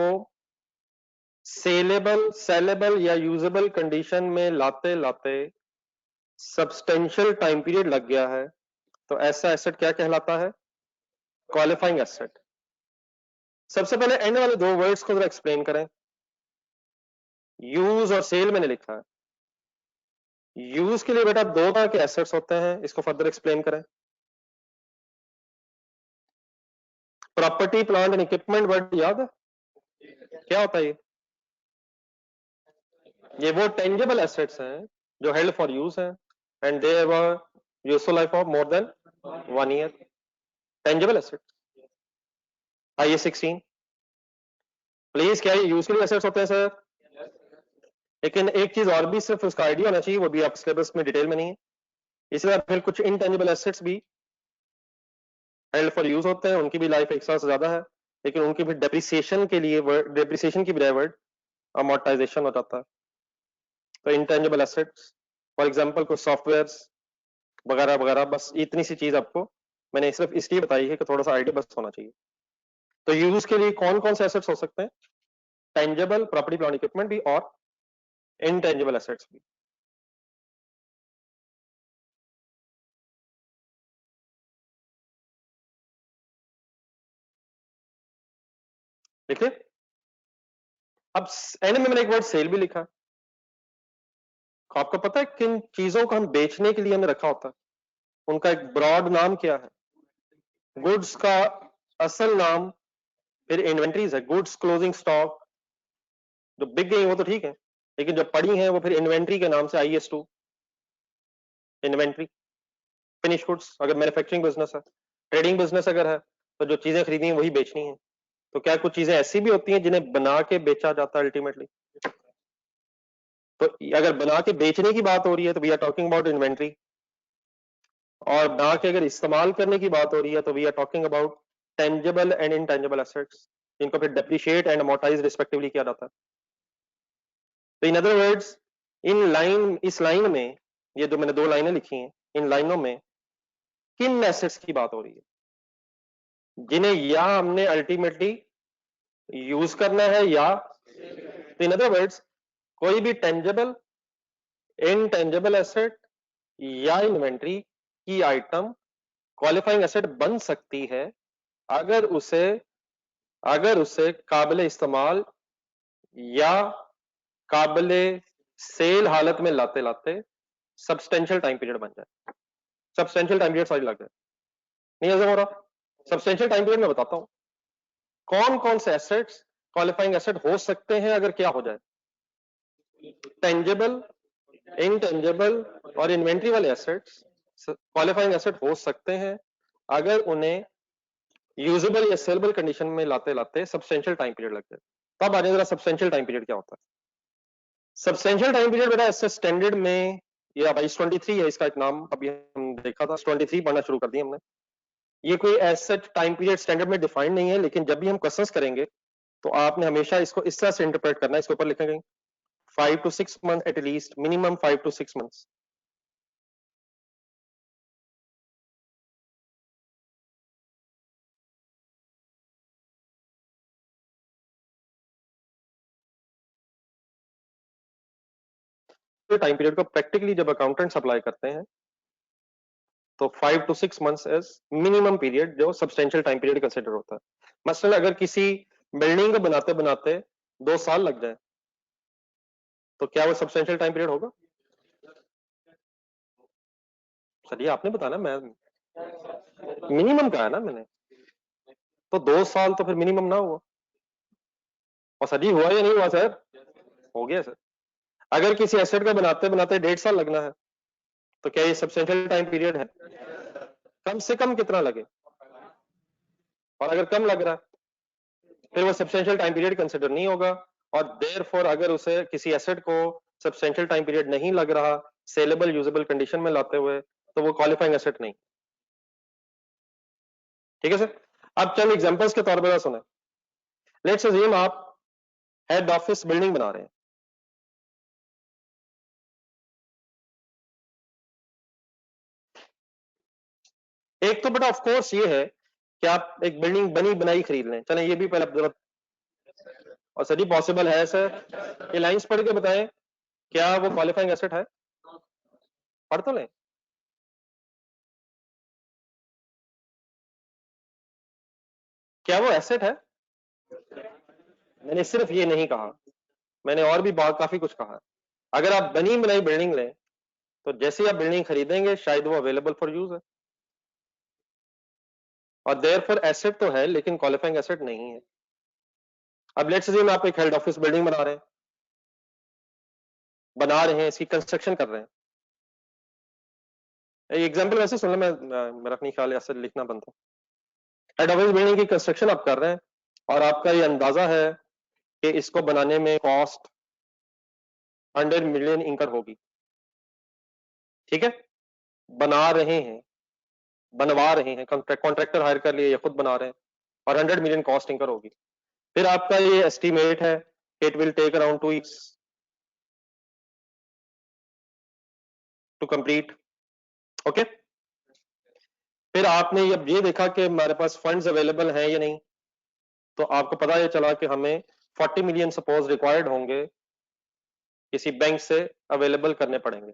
सेलेबल या यूजेबल कंडीशन में लाते लाते सब्सटेंशियल टाइम पीरियड लग गया है तो ऐसा एसेट क्या कहलाता है? Qualifying asset. सबसे पहले एंड वाले दो वर्ड्स को जरा एक्सप्लेन करें। यूज और सेल मैंने लिखा है। यूज के लिए बेटा दो तरह के एसेट्स होते हैं, इसको फर्दर एक्सप्लेन करें। Property plant and equipment word याद है क्या होता है? ये वो टेंजेबल एसेट्स हैं जो हेल्ड फॉर यूज हैं and they have a useful life of more than 1 year. Tangible asset. आइए 16 प्लीज। क्या ये यूज के लिए एसेट्स होते हैं सर? लेकिन एक चीज और भी सिर्फ उसका आइडिया होना चाहिए, वो भी आप सिलेबस में डिटेल में नहीं है। इसी तरह फिर कुछ इनटेंजिबल एसेट्स भी हेल्ड फॉर यूज होते हैं, उनकी भी लाइफ 1 साल से ज्यादा है, लेकिन उनकी भी डेप्रिसिएशन के लिए डेप्रिसिएशन की बजाय वर्ड अमोर्टाइजेशन हो जाता है। तो इनटेंजिबल एसेट्स फॉर एग्जांपल कुछ सॉफ्टवेयर वगैरह वगैरह, बस इतनी सी चीज आपको मैंने सिर्फ इसलिए बताई है कि थोड़ा सा आइडिया बस होना चाहिए। तो यूज के लिए कौन कौन से एसेट्स हो सकते हैं? टेंजिबल प्रॉपर्टी प्लांट इक्विपमेंट भी और इनटेंजिबल एसेट्स भी। देखिए अब एंड में मैंने एक वर्ड सेल भी लिखा। आपको पता है किन चीजों को हम बेचने के लिए हमने रखा होता है, उनका एक ब्रॉड नाम क्या है? गुड्स का असल नाम फिर इन्वेंट्रीज है, गुड्स क्लोजिंग स्टॉक, जो बिक गई वो तो ठीक है, लेकिन जो पड़ी है वो फिर इन्वेंट्री के नाम से IS2 इन्वेंट्री। फिनिश गुड्स अगर मैन्युफैक्चरिंग बिजनेस है, ट्रेडिंग बिजनेस अगर है तो जो चीजें खरीदी हैं वही बेचनी है। तो क्या कुछ चीजें ऐसी भी होती हैं जिन्हें बना के बेचा जाता है अल्टीमेटली? तो अगर बना के बेचने की बात हो रही है तो we are talking about inventory, और बना के अगर इस्तेमाल करने की बात हो रही है तो we are talking about tangible and intangible assets, जिनको फिर डेप्रिशिएट एंड अमोर्टाइज रिस्पेक्टिवली किया जाता है। तो इन अदर वर्ड्स, इस लाइन में, ये जो मैंने दो लाइनें लिखी हैं, इन लाइनों में किन एसेट्स की बात हो रही है जिन्हें या हमने अल्टीमेटली यूज करना है, या तो इन अदर वर्ड्स कोई भी टेंजिबल, इनटेंजिबल एसेट या इन्वेंट्री की आइटम क्वालिफाइंग एसेट बन सकती है अगर उसे काबिल इस्तेमाल या काबिल सेल हालत में लाते लाते सब्सटेंशियल टाइम पीरियड बन जाए, सब्सटेंशियल टाइम पीरियड सारी लग जाए। नहीं ऐसा हो रहा? सब्सटेंशियल टाइम पीरियड में बताता हूं कौन कौन से एसेट्स क्वालिफाइंग एसेट हो सकते हैं अगर क्या हो जाए, टेंजिबल, इनटेंजिबल और इन्वेंट्री वाले एसेट्स क्वालिफाइंग एसेट हो सकते हैं अगर उन्हें यूजेबल या सेलेबल कंडीशन में लाते लाते सब्सटेंशियल टाइम पीरियड लग जाए। तब आ जाए जरा सब्सटेंशियल टाइम पीरियड क्या होता है। सब्सटेंशियल टाइम पीरियड बेटा ऐसे स्टैंडर्ड में, ये अब IS-23 है इसका एक नाम, अभी हम देखा था 23 पढ़ना शुरू कर दिया हमने। ये कोई ऐसा टाइम पीरियड स्टैंडर्ड में डिफाइंड नहीं है, लेकिन जब भी हम क्वेश्चंस करेंगे तो आपने हमेशा इसको इस तरह से इंटरप्रेट करना है, इसके ऊपर लिखेंगे 5 to 6 months at least, minimum 5 to 6 months। Time period को प्रैक्टिकली जब अकाउंटेंट्स अप्लाई करते हैं तो 5 to 6 months is minimum period जो सब्सटेंशियल टाइम पीरियड कंसिडर होता है। मसलन अगर किसी बिल्डिंग को बनाते बनाते 2 साल लग जाए तो क्या वो सब्सटेंशियल टाइम पीरियड होगा? सर ये आपने बताना, मैं मिनिमम कहा है ना मैंने, तो 2 साल तो फिर मिनिमम ना हुआ। और सर जी हुआ या नहीं हुआ सर? हो गया सर। अगर किसी एसेट को बनाते बनाते 1.5 साल लगना है तो क्या ये सब्सटेंशियल टाइम पीरियड है? कम से कम कितना लगे? और अगर कम लग रहा है फिर वो सब्सटेंशियल टाइम पीरियड कंसिडर नहीं होगा। और देयरफॉर अगर उसे किसी एसेट को सब्सटेंशियल टाइम पीरियड नहीं लग रहा सेलेबल यूजेबल कंडीशन में लाते हुए, तो वो क्वालिफाइंग एसेट नहीं। ठीक है सर। अब चंद एग्जांपल्स के तौर पर सुने। लेट्स अज्यूम आप हेड ऑफिस बिल्डिंग बना रहे हैं। एक तो बेटा ऑफ कोर्स ये है कि आप एक बिल्डिंग बनी बनाई खरीद लें, चलें ये भी पहले जरा, और सर जी पॉसिबल है सर, ये लाइंस पढ़ के बताएं क्या वो क्वालिफाइंग एसेट है? पढ़ तो लें। क्या वो एसेट है? मैंने सिर्फ ये नहीं कहा, मैंने और भी बहुत काफी कुछ कहा। अगर आप बनी बनाई बिल्डिंग लें तो जैसे ही आप बिल्डिंग खरीदेंगे शायद वो अवेलेबल फॉर यूज है, और देयरफॉर एसेट तो है लेकिन क्वालिफाइंग एसेट नहीं है। अब लेट्स अज्यूम आप एक हेड ऑफिस बिल्डिंग बना रहे हैं, इसकी कंस्ट्रक्शन कर रहे हैं। एग्जाम्पल वैसे सुन लो, मेरा नहीं ख्याल ऐसे लिखना बनता। हेड ऑफिस बिल्डिंग की कंस्ट्रक्शन आप कर रहे हैं और आपका ये अंदाजा है कि इसको बनाने में कॉस्ट 100 मिलियन इंकर होगी। ठीक है, बना रहे हैं, बनवा रहे हैं, कॉन्ट्रैक्टर हायर कर लिए या खुद बना रहे हैं, और 100 मिलियन कॉस्ट इंकर होगी। फिर आपका ये एस्टिमेट है it will take around 2 weeks to complete. Okay, फिर आपने अब ये देखा कि हमारे पास फंड्स अवेलेबल हैं या नहीं, तो आपको पता ये चला कि हमें 40 मिलियन सपोज रिक्वायर्ड होंगे, किसी बैंक से अवेलेबल करने पड़ेंगे।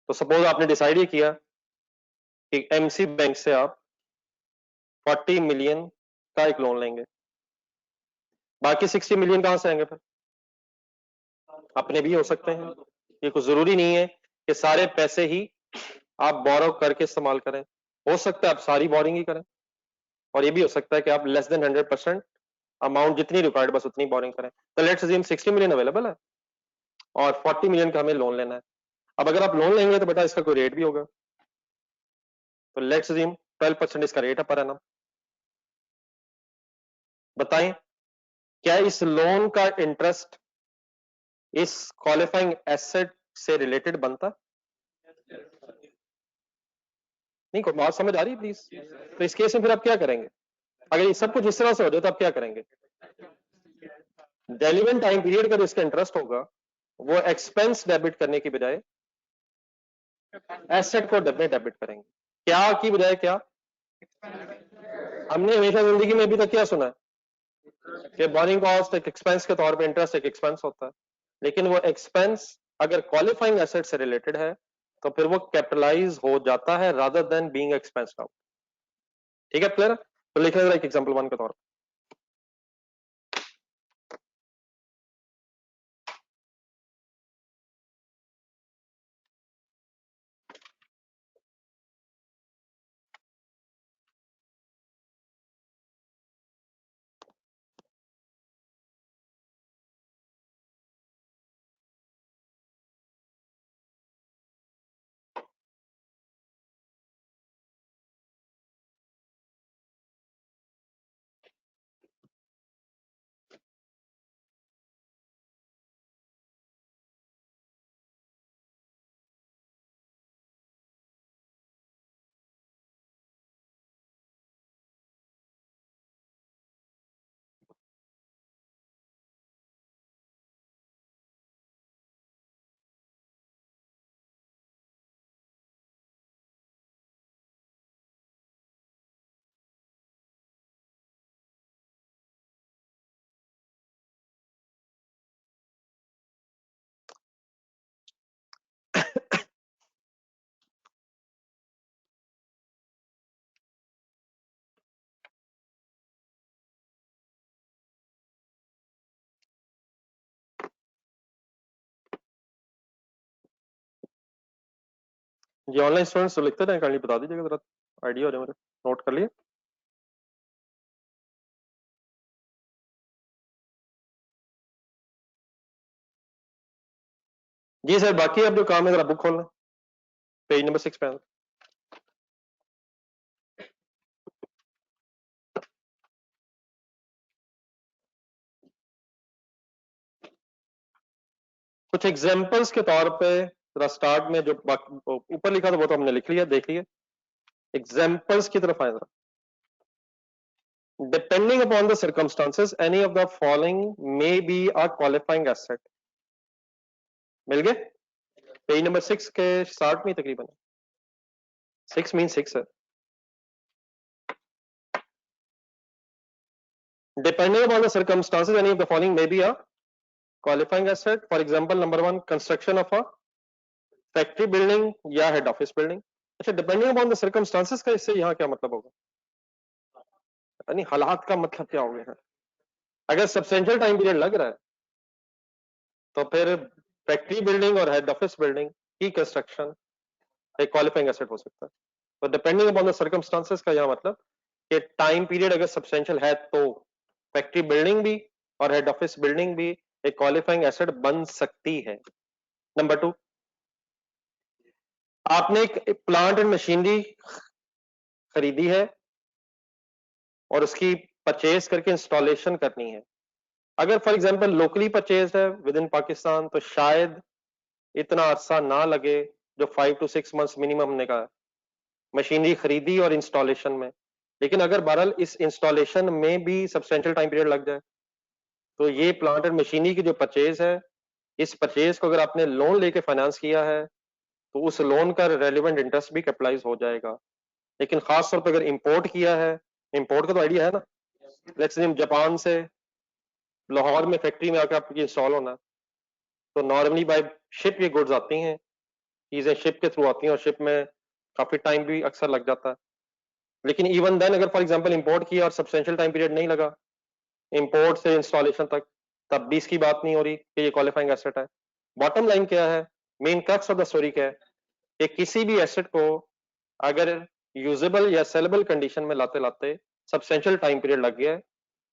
तो सपोज आपने डिसाइड ये किया कि MC बैंक से आप 40 मिलियन का एक लोन लेंगे, बाकी 60 मिलियन कहां से आएंगे? फिर अपने भी हो सकते हैं, ये कुछ जरूरी नहीं है कि सारे पैसे ही आप बोरो करके इस्तेमाल करें, हो सकता है आप सारी बोरिंग ही करें। और ये भी हो सकता है कि आप लेस देन 100% अमाउंट जितनी रिक्वायर्ड बस उतनी बोरिंग करें। तो लेट्स अज्यूम 60 मिलियन अवेलेबल है और 40 मिलियन का हमें लोन लेना है। अब अगर आप लोन लेंगे तो बेटा इसका कोई रेट भी होगा, तो लेट्स अज्यूम 12% इसका रेट है पर एनम। बताएं क्या इस लोन का इंटरेस्ट इस क्वालिफाइंग एसेट से रिलेटेड बनता? नहीं, कोई बात समझ आ रही है प्लीज? तो इस केस में फिर आप क्या करेंगे? अगर ये सब कुछ इस तरह से हो जाए तो आप क्या करेंगे? रेलिवेंट टाइम पीरियड का जो इसका इंटरेस्ट होगा वो एक्सपेंस डेबिट करने की बजाय एसेट को डेबिट करेंगे। क्या की बजाय क्या? हमने हमेशा जिंदगी में अभी तक क्या सुना है कि बोरिंग कॉस्ट एक एक्सपेंस के तौर पे, इंटरेस्ट एक एक्सपेंस होता है, लेकिन वो एक्सपेंस अगर क्वालिफाइंग एसेट से रिलेटेड है तो फिर वो कैपिटलाइज हो जाता है रादर देन बीइंग एक्सपेंस्ड आउट। ठीक है, क्लियर? तो लिख लेना एक एग्जांपल वन के तौर पे। जी ऑनलाइन स्टूडेंट्स तो लिखते रहे, काइंडली बता दीजिएगा जरा, आइडिया हो जाए मेरे। नोट कर लिए? जी सर, बाकी अब जो काम है जरा बुक खोलना, पेज नंबर 6 पे। कुछ एग्जांपल्स के तौर पे जरा स्टार्ट में जो ऊपर लिखा था वो तो हमने लिख लिया, देख लिया। एग्जांपल्स की तरफ आए जरा। Depending upon the circumstances any of the following may be a qualifying asset. मिल गए? पेज नंबर 6 के स्टार्ट में तकरीबन 6 मीन 6 है। Depending upon the circumstances any of the following may be a qualifying asset. For example number 1 construction of a factory building या हेड ऑफिस बिल्डिंग। अच्छा, डिपेंडिंग अपॉन द सर्कमस्टांसेस का इससे यहाँ क्या मतलब होगा? यानी हालात का मतलब क्या हो गया? अगर सब्सटेंशियल टाइम पीरियड लग रहा है तो फिर फैक्ट्री बिल्डिंग और हेड ऑफिस बिल्डिंग की कंस्ट्रक्शन एक क्वालिफाइंग एसेट हो सकता है। तो डिपेंडिंग अपॉन द सर्कमस्टांसेस का यह मतलब कि टाइम पीरियड अगर सब्सटेंशियल है तो फैक्ट्री बिल्डिंग भी और हेड ऑफिस बिल्डिंग भी एक क्वालिफाइंग एसेट बन सकती है। नंबर 2, आपने एक प्लांट एंड मशीनरी खरीदी है और उसकी परचेज करके इंस्टॉलेशन करनी है। अगर फॉर एग्जांपल लोकली परचेज है विद इन पाकिस्तान तो शायद इतना अरसा ना लगे जो 5 to 6 मंथ्स मिनिमम हमने कहा मशीनरी खरीदी और इंस्टॉलेशन में। लेकिन अगर बहरहाल इस इंस्टॉलेशन में भी सब्सटेंशियल टाइम पीरियड लग जाए तो ये प्लांट एंड मशीनरी की जो परचेज है, इस परचेज को अगर आपने लोन लेके फाइनेंस किया है तो उस लोन का रेलिवेंट इंटरेस्ट भी कैपिटलाइज हो जाएगा। लेकिन खास तौर पर अगर इंपोर्ट किया है, इंपोर्ट का तो आइडिया है ना, लेट्स से जापान से लाहौर में फैक्ट्री में आकर आपकी इंस्टॉल होना, तो नॉर्मली बाय शिप ये गुड्स आती हैं, चीजें शिप के थ्रू आती हैं और शिप में काफी टाइम भी अक्सर लग जाता है। लेकिन इवन देन अगर फॉर एग्जांपल इंपोर्ट किया और सब्सटेंशियल टाइम पीरियड नहीं लगा इंपोर्ट से इंस्टॉलेशन तक, तब भी इसकी बात नहीं हो रही कि ये क्वालिफाइंग एसेट है। बॉटम लाइन क्या है, main crux of the story क्या है कि किसी भी एसेट को अगर यूजेबल या सेलेबल कंडीशन में लाते लाते सब्सटेंशियल टाइम पीरियड लग गया है,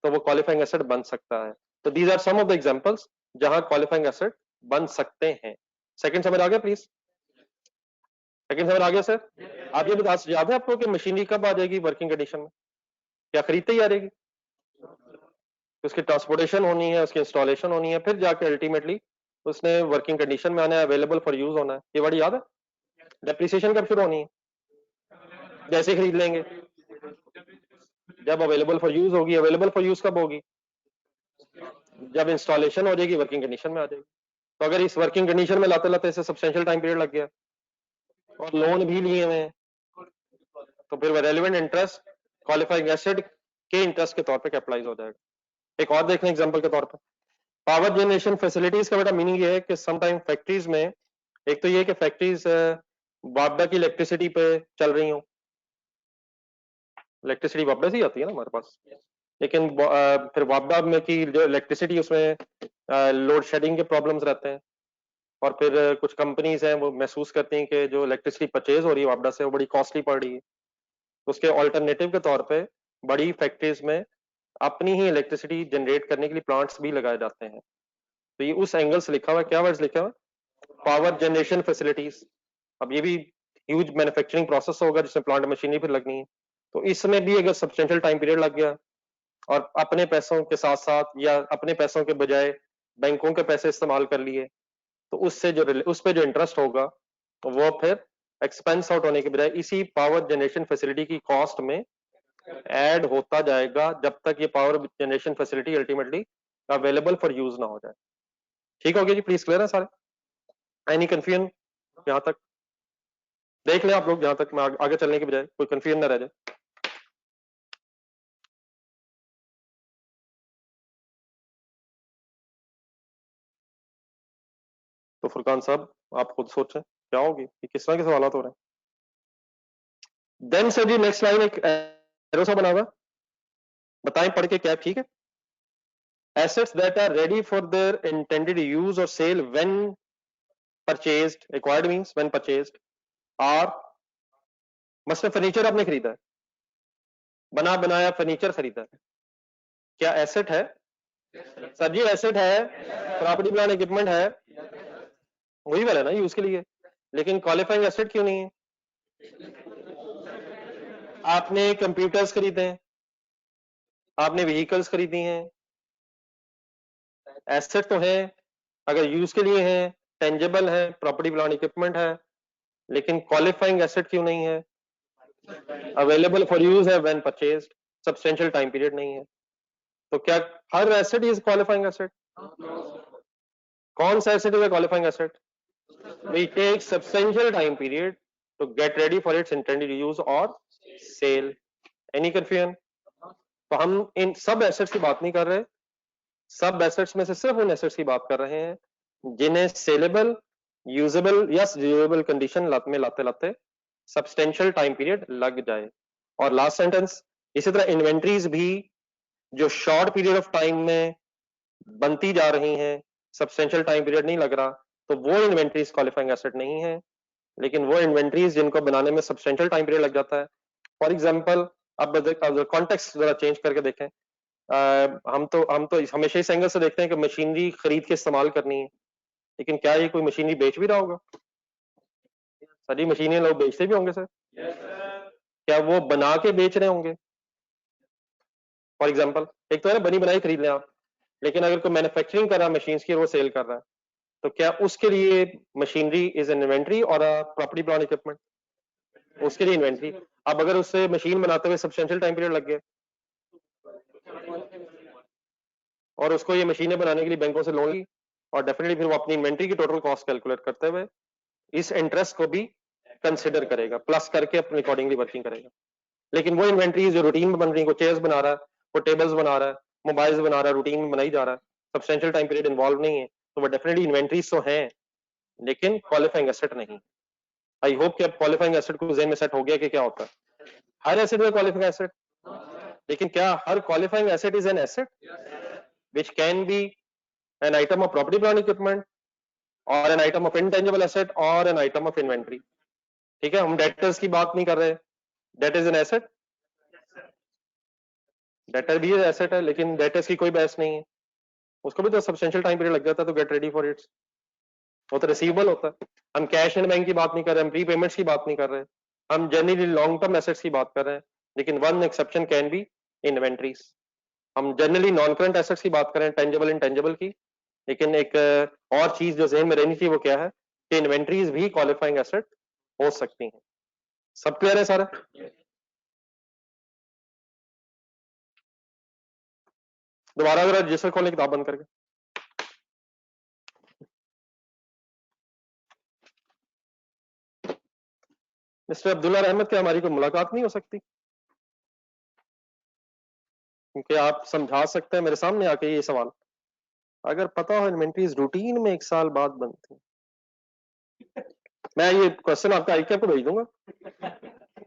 तो वो क्वालिफाइंग एसेट बन सकता है। तो these are some of the examples जहां क्वालिफाइंग एसेट बन सकते हैं। सेकंड समझ आ गया प्लीज? सेकंड समझ आ गया सर? आप ये बता, याद है आपको कि मशीनरी कब आ जाएगी वर्किंग कंडीशन में? क्या खरीदते ही आ जाएगी? उसकी ट्रांसपोर्टेशन होनी है, उसकी इंस्टॉलेशन होनी है, फिर जाके अल्टीमेटली उसने वर्किंग कंडीशन में आना है, अवेलेबल फॉर यूज होना है। ये वर्ड याद है? डेप्रिसिएशन कब शुरू होनी है? जैसे ही खरीद लेंगे, जब अवेलेबल फॉर यूज होगी। अवेलेबल फॉर यूज कब होगी? जब इंस्टॉलेशन हो जाएगी, वर्किंग कंडीशन में आ जाएगी। तो अगर इस वर्किंग कंडीशन में लाते लाते इसे सब्सटेंशियल टाइम पीरियड लग गया और लोन भी लिए हुए हैं, तो फिर रेलेवेंट इंटरेस्ट क्वालिफाइंग एसेट के इंटरेस्ट के तौर पे कैपिटलाइज हो जाएगा। एक और देखने एग्जांपल के तौर पे, पावर जनरेशन फैसिलिटीज का बेटा मीनिंग ये है कि समटाइम फैक्ट्रीज में, एक तो ये कि फैक्ट्रीज वापडा की इलेक्ट्रिसिटी पे चल रही हो, इलेक्ट्रिसिटी वापडा से ही आती है ना हमारे पास, लेकिन फिर वापडा में की जो इलेक्ट्रिसिटी, उसमें लोड शेडिंग के प्रॉब्लम्स रहते हैं, और फिर कुछ कंपनीज हैं वो महसूस करती हैं कि जो इलेक्ट्रिसिटी परचेज हो रही है वापडा से वो बड़ी कॉस्टली पड़ रही है, तो उसके ऑल्टरनेटिव के तौर पे बड़ी फैक्ट्रीज में अपनी ही इलेक्ट्रिसिटी जनरेट करने के लिए प्लांट्स भी लगाए जाते हैं। तो ये उस एंगल से लिखा हुआ है, क्या वर्ड्स लिखा हुआ है? Power generation facilities. अब ये भी ह्यूज मैन्युफैक्चरिंग प्रोसेस होगा जिसमें प्लांट मशीनरी फिर लगनी है, तो इसमें भी अगर सब्सटेंशियल टाइम पीरियड लग गया और अपने पैसों के साथ साथ या अपने पैसों के बजाय बैंकों के पैसे इस्तेमाल कर लिए, तो उससे जो उस पे जो इंटरेस्ट होगा तो वो फिर एक्सपेंस आउट होने के बजाय इसी पावर जनरेशन फैसिलिटी की कॉस्ट में ऐड होता जाएगा, जब तक ये power generation facility ultimately available for use ना हो जाए। ठीक हो गया जी? प्लीज क्लियर है सारे? एनी कंफ्यूजन यहां तक? देख लें आप लोग, जहां तक मैं आगे चलने के बजाय कोई कंफ्यूजन ना रह जाए। तो फुरकान साहब आप खुद सोचें क्या होगी, कि किस तरह के सवाल हो रहे हैं। देन सर जी नेक्स्ट लाइन एक एरो सा बना हुआ, बताएं पढ़ के क्या ठीक है? Assets that are ready for their intended use or sale when purchased, acquired means when purchased, are, मसलन फर्नीचर आपने खरीदा है, बना बनाया फर्नीचर खरीदा है, क्या एसेट है? सर जी एसेट है, प्रॉपर्टी प्लांट इक्विपमेंट है, वही वाला है ना यूज के लिए, लेकिन क्वालिफाइंग एसेट क्यों नहीं है? आपने कंप्यूटर्स खरीदे हैं, आपने व्हीकल्स खरीदी हैं, एसेट तो है, अगर यूज के लिए है, टेंजेबल है, प्रॉपर्टी प्लांट इक्विपमेंट है, लेकिन क्वालिफाइंग एसेट क्यों नहीं है? अवेलेबल फॉर यूज है when purchased, substantial time period नहीं है। तो क्या हर एसेट इज क्वालिफाइंग एसेट? कौन सा asset is qualifying asset? We take substantial time period to get ready for its intended use और सेल। Any confusion? तो हम इन सब एसेट्स की बात नहीं कर रहे, सब एसेट्स में से सिर्फ उन एसेट्स की बात कर रहे हैं जिन्हें सेलेबल, यूजेबल या यूजेबल कंडीशन में लाते लाते सब्सटेंशियल टाइम पीरियड लग जाए। और लास्ट सेंटेंस, इसी तरह इन्वेंट्रीज भी जो शॉर्ट पीरियड ऑफ टाइम में बनती जा रही हैं, सब्सटेंशियल टाइम पीरियड नहीं लग रहा, तो वो इन्वेंट्रीज क्वालिफाइंग एसेट नहीं है, लेकिन वो इन्वेंट्रीज जिनको बनाने में सब्सटेंशियल टाइम पीरियड लग जाता है। फॉर एग्जांपल, अब कॉन्टेक्स्ट जरा चेंज करके देखें। हम तो हमेशा इस एंगल से देखते हैं कि मशीनरी खरीद के इस्तेमाल करनी है, लेकिन क्या ये कोई मशीनरी बेच भी रहा होगा? सर जी मशीनें लोग बेचते भी होंगे सर, क्या वो बना के बेच रहे होंगे? फॉर एग्जांपल, एक तो है ना बनी बनाई खरीद लें आप, लेकिन अगर कोई मैन्युफैक्चरिंग कर रहा है मशीन्स की और वो सेल कर रहा है, तो क्या उसके लिए मशीनरी इज एन इन्वेंट्री और प्रॉपर्टी प्लांट इक्विपमेंट? उसके लिए इन्वेंट्री। अब अगर उससे मशीन बनाते हुए सब्सटेंशियल टाइम पीरियड लग गया और उसको ये मशीनें बनाने के लिए बैंकों से लोन ली, और डेफिनेटली फिर वो अपनी इन्वेंट्री की टोटल कॉस्ट कैलकुलेट करते हुए इस इंटरेस्ट को भी कंसिडर करेगा, प्लस करके अपने अकॉर्डिंगली वर्किंग करेगा। लेकिन वो इन्वेंट्री जो रूटीन में बन रही है, कोई चेयर्स बना रहा है, कोई टेबल्स बना रहा है, मोबाइल्स बना रहा है, रूटीन में बनाई जा रहा है, सब्सटेंशियल टाइम पीरियड इन्वॉल्व नहीं है, तो वो डेफिनेटली इन्वेंट्रीज तो हैं, लेकिन क्वालिफाइंग एसेट नहीं। आई होप कि अब क्वालिफाइंग एसेट को जेन में सेट हो गया कि क्या होता है। हर एसेट में क्वालिफाइंग एसेट, लेकिन क्या हर qualifying asset is an asset which can be an item of property plant equipment or an item of intangible asset or an item of inventory? ठीक है, हम डेटर्स की बात नहीं कर रहे, debt is an asset, debtor भी एसेट है, लेकिन डेटर्स की कोई बहस नहीं है, उसको भी तो सब्सटेंशियल टाइम पीरियड लग जाता है, तो गेट रेडी फॉर इट्स, वो तो रिसीवेबल होता है। हम कैश एंड बैंक की बात नहीं कर रहे, हम प्री पेमेंट्स की बात नहीं कर रहे, हम जनरली लॉन्ग टर्म एसेट्स की बात कर रहे हैं। लेकिन one exception can be inventories. हम जनरली नॉन करंट एसेट्स की बात कर रहे हैं, टेंजिबल इंटेंजिबल की। लेकिन एक और चीज जो जहन में रहनी चाहिए वो क्या है कि इन्वेंट्रीज भी क्वालिफाइंग एसेट हो सकती हैं। सब क्लियर है सारा? दोबारा अगर रजिस्टर खोलें किताब बंद करके। मिस्टर अब्दुल्ला रहमत क्या हमारी कोई मुलाकात नहीं हो सकती? क्योंकि आप समझा सकते हैं मेरे सामने आके ये सवाल, अगर पता हो इन्वेंट्रीज रूटीन में 1 साल बाद बनती, मैं ये क्वेश्चन आपका आईक्यू को भेज दूंगा,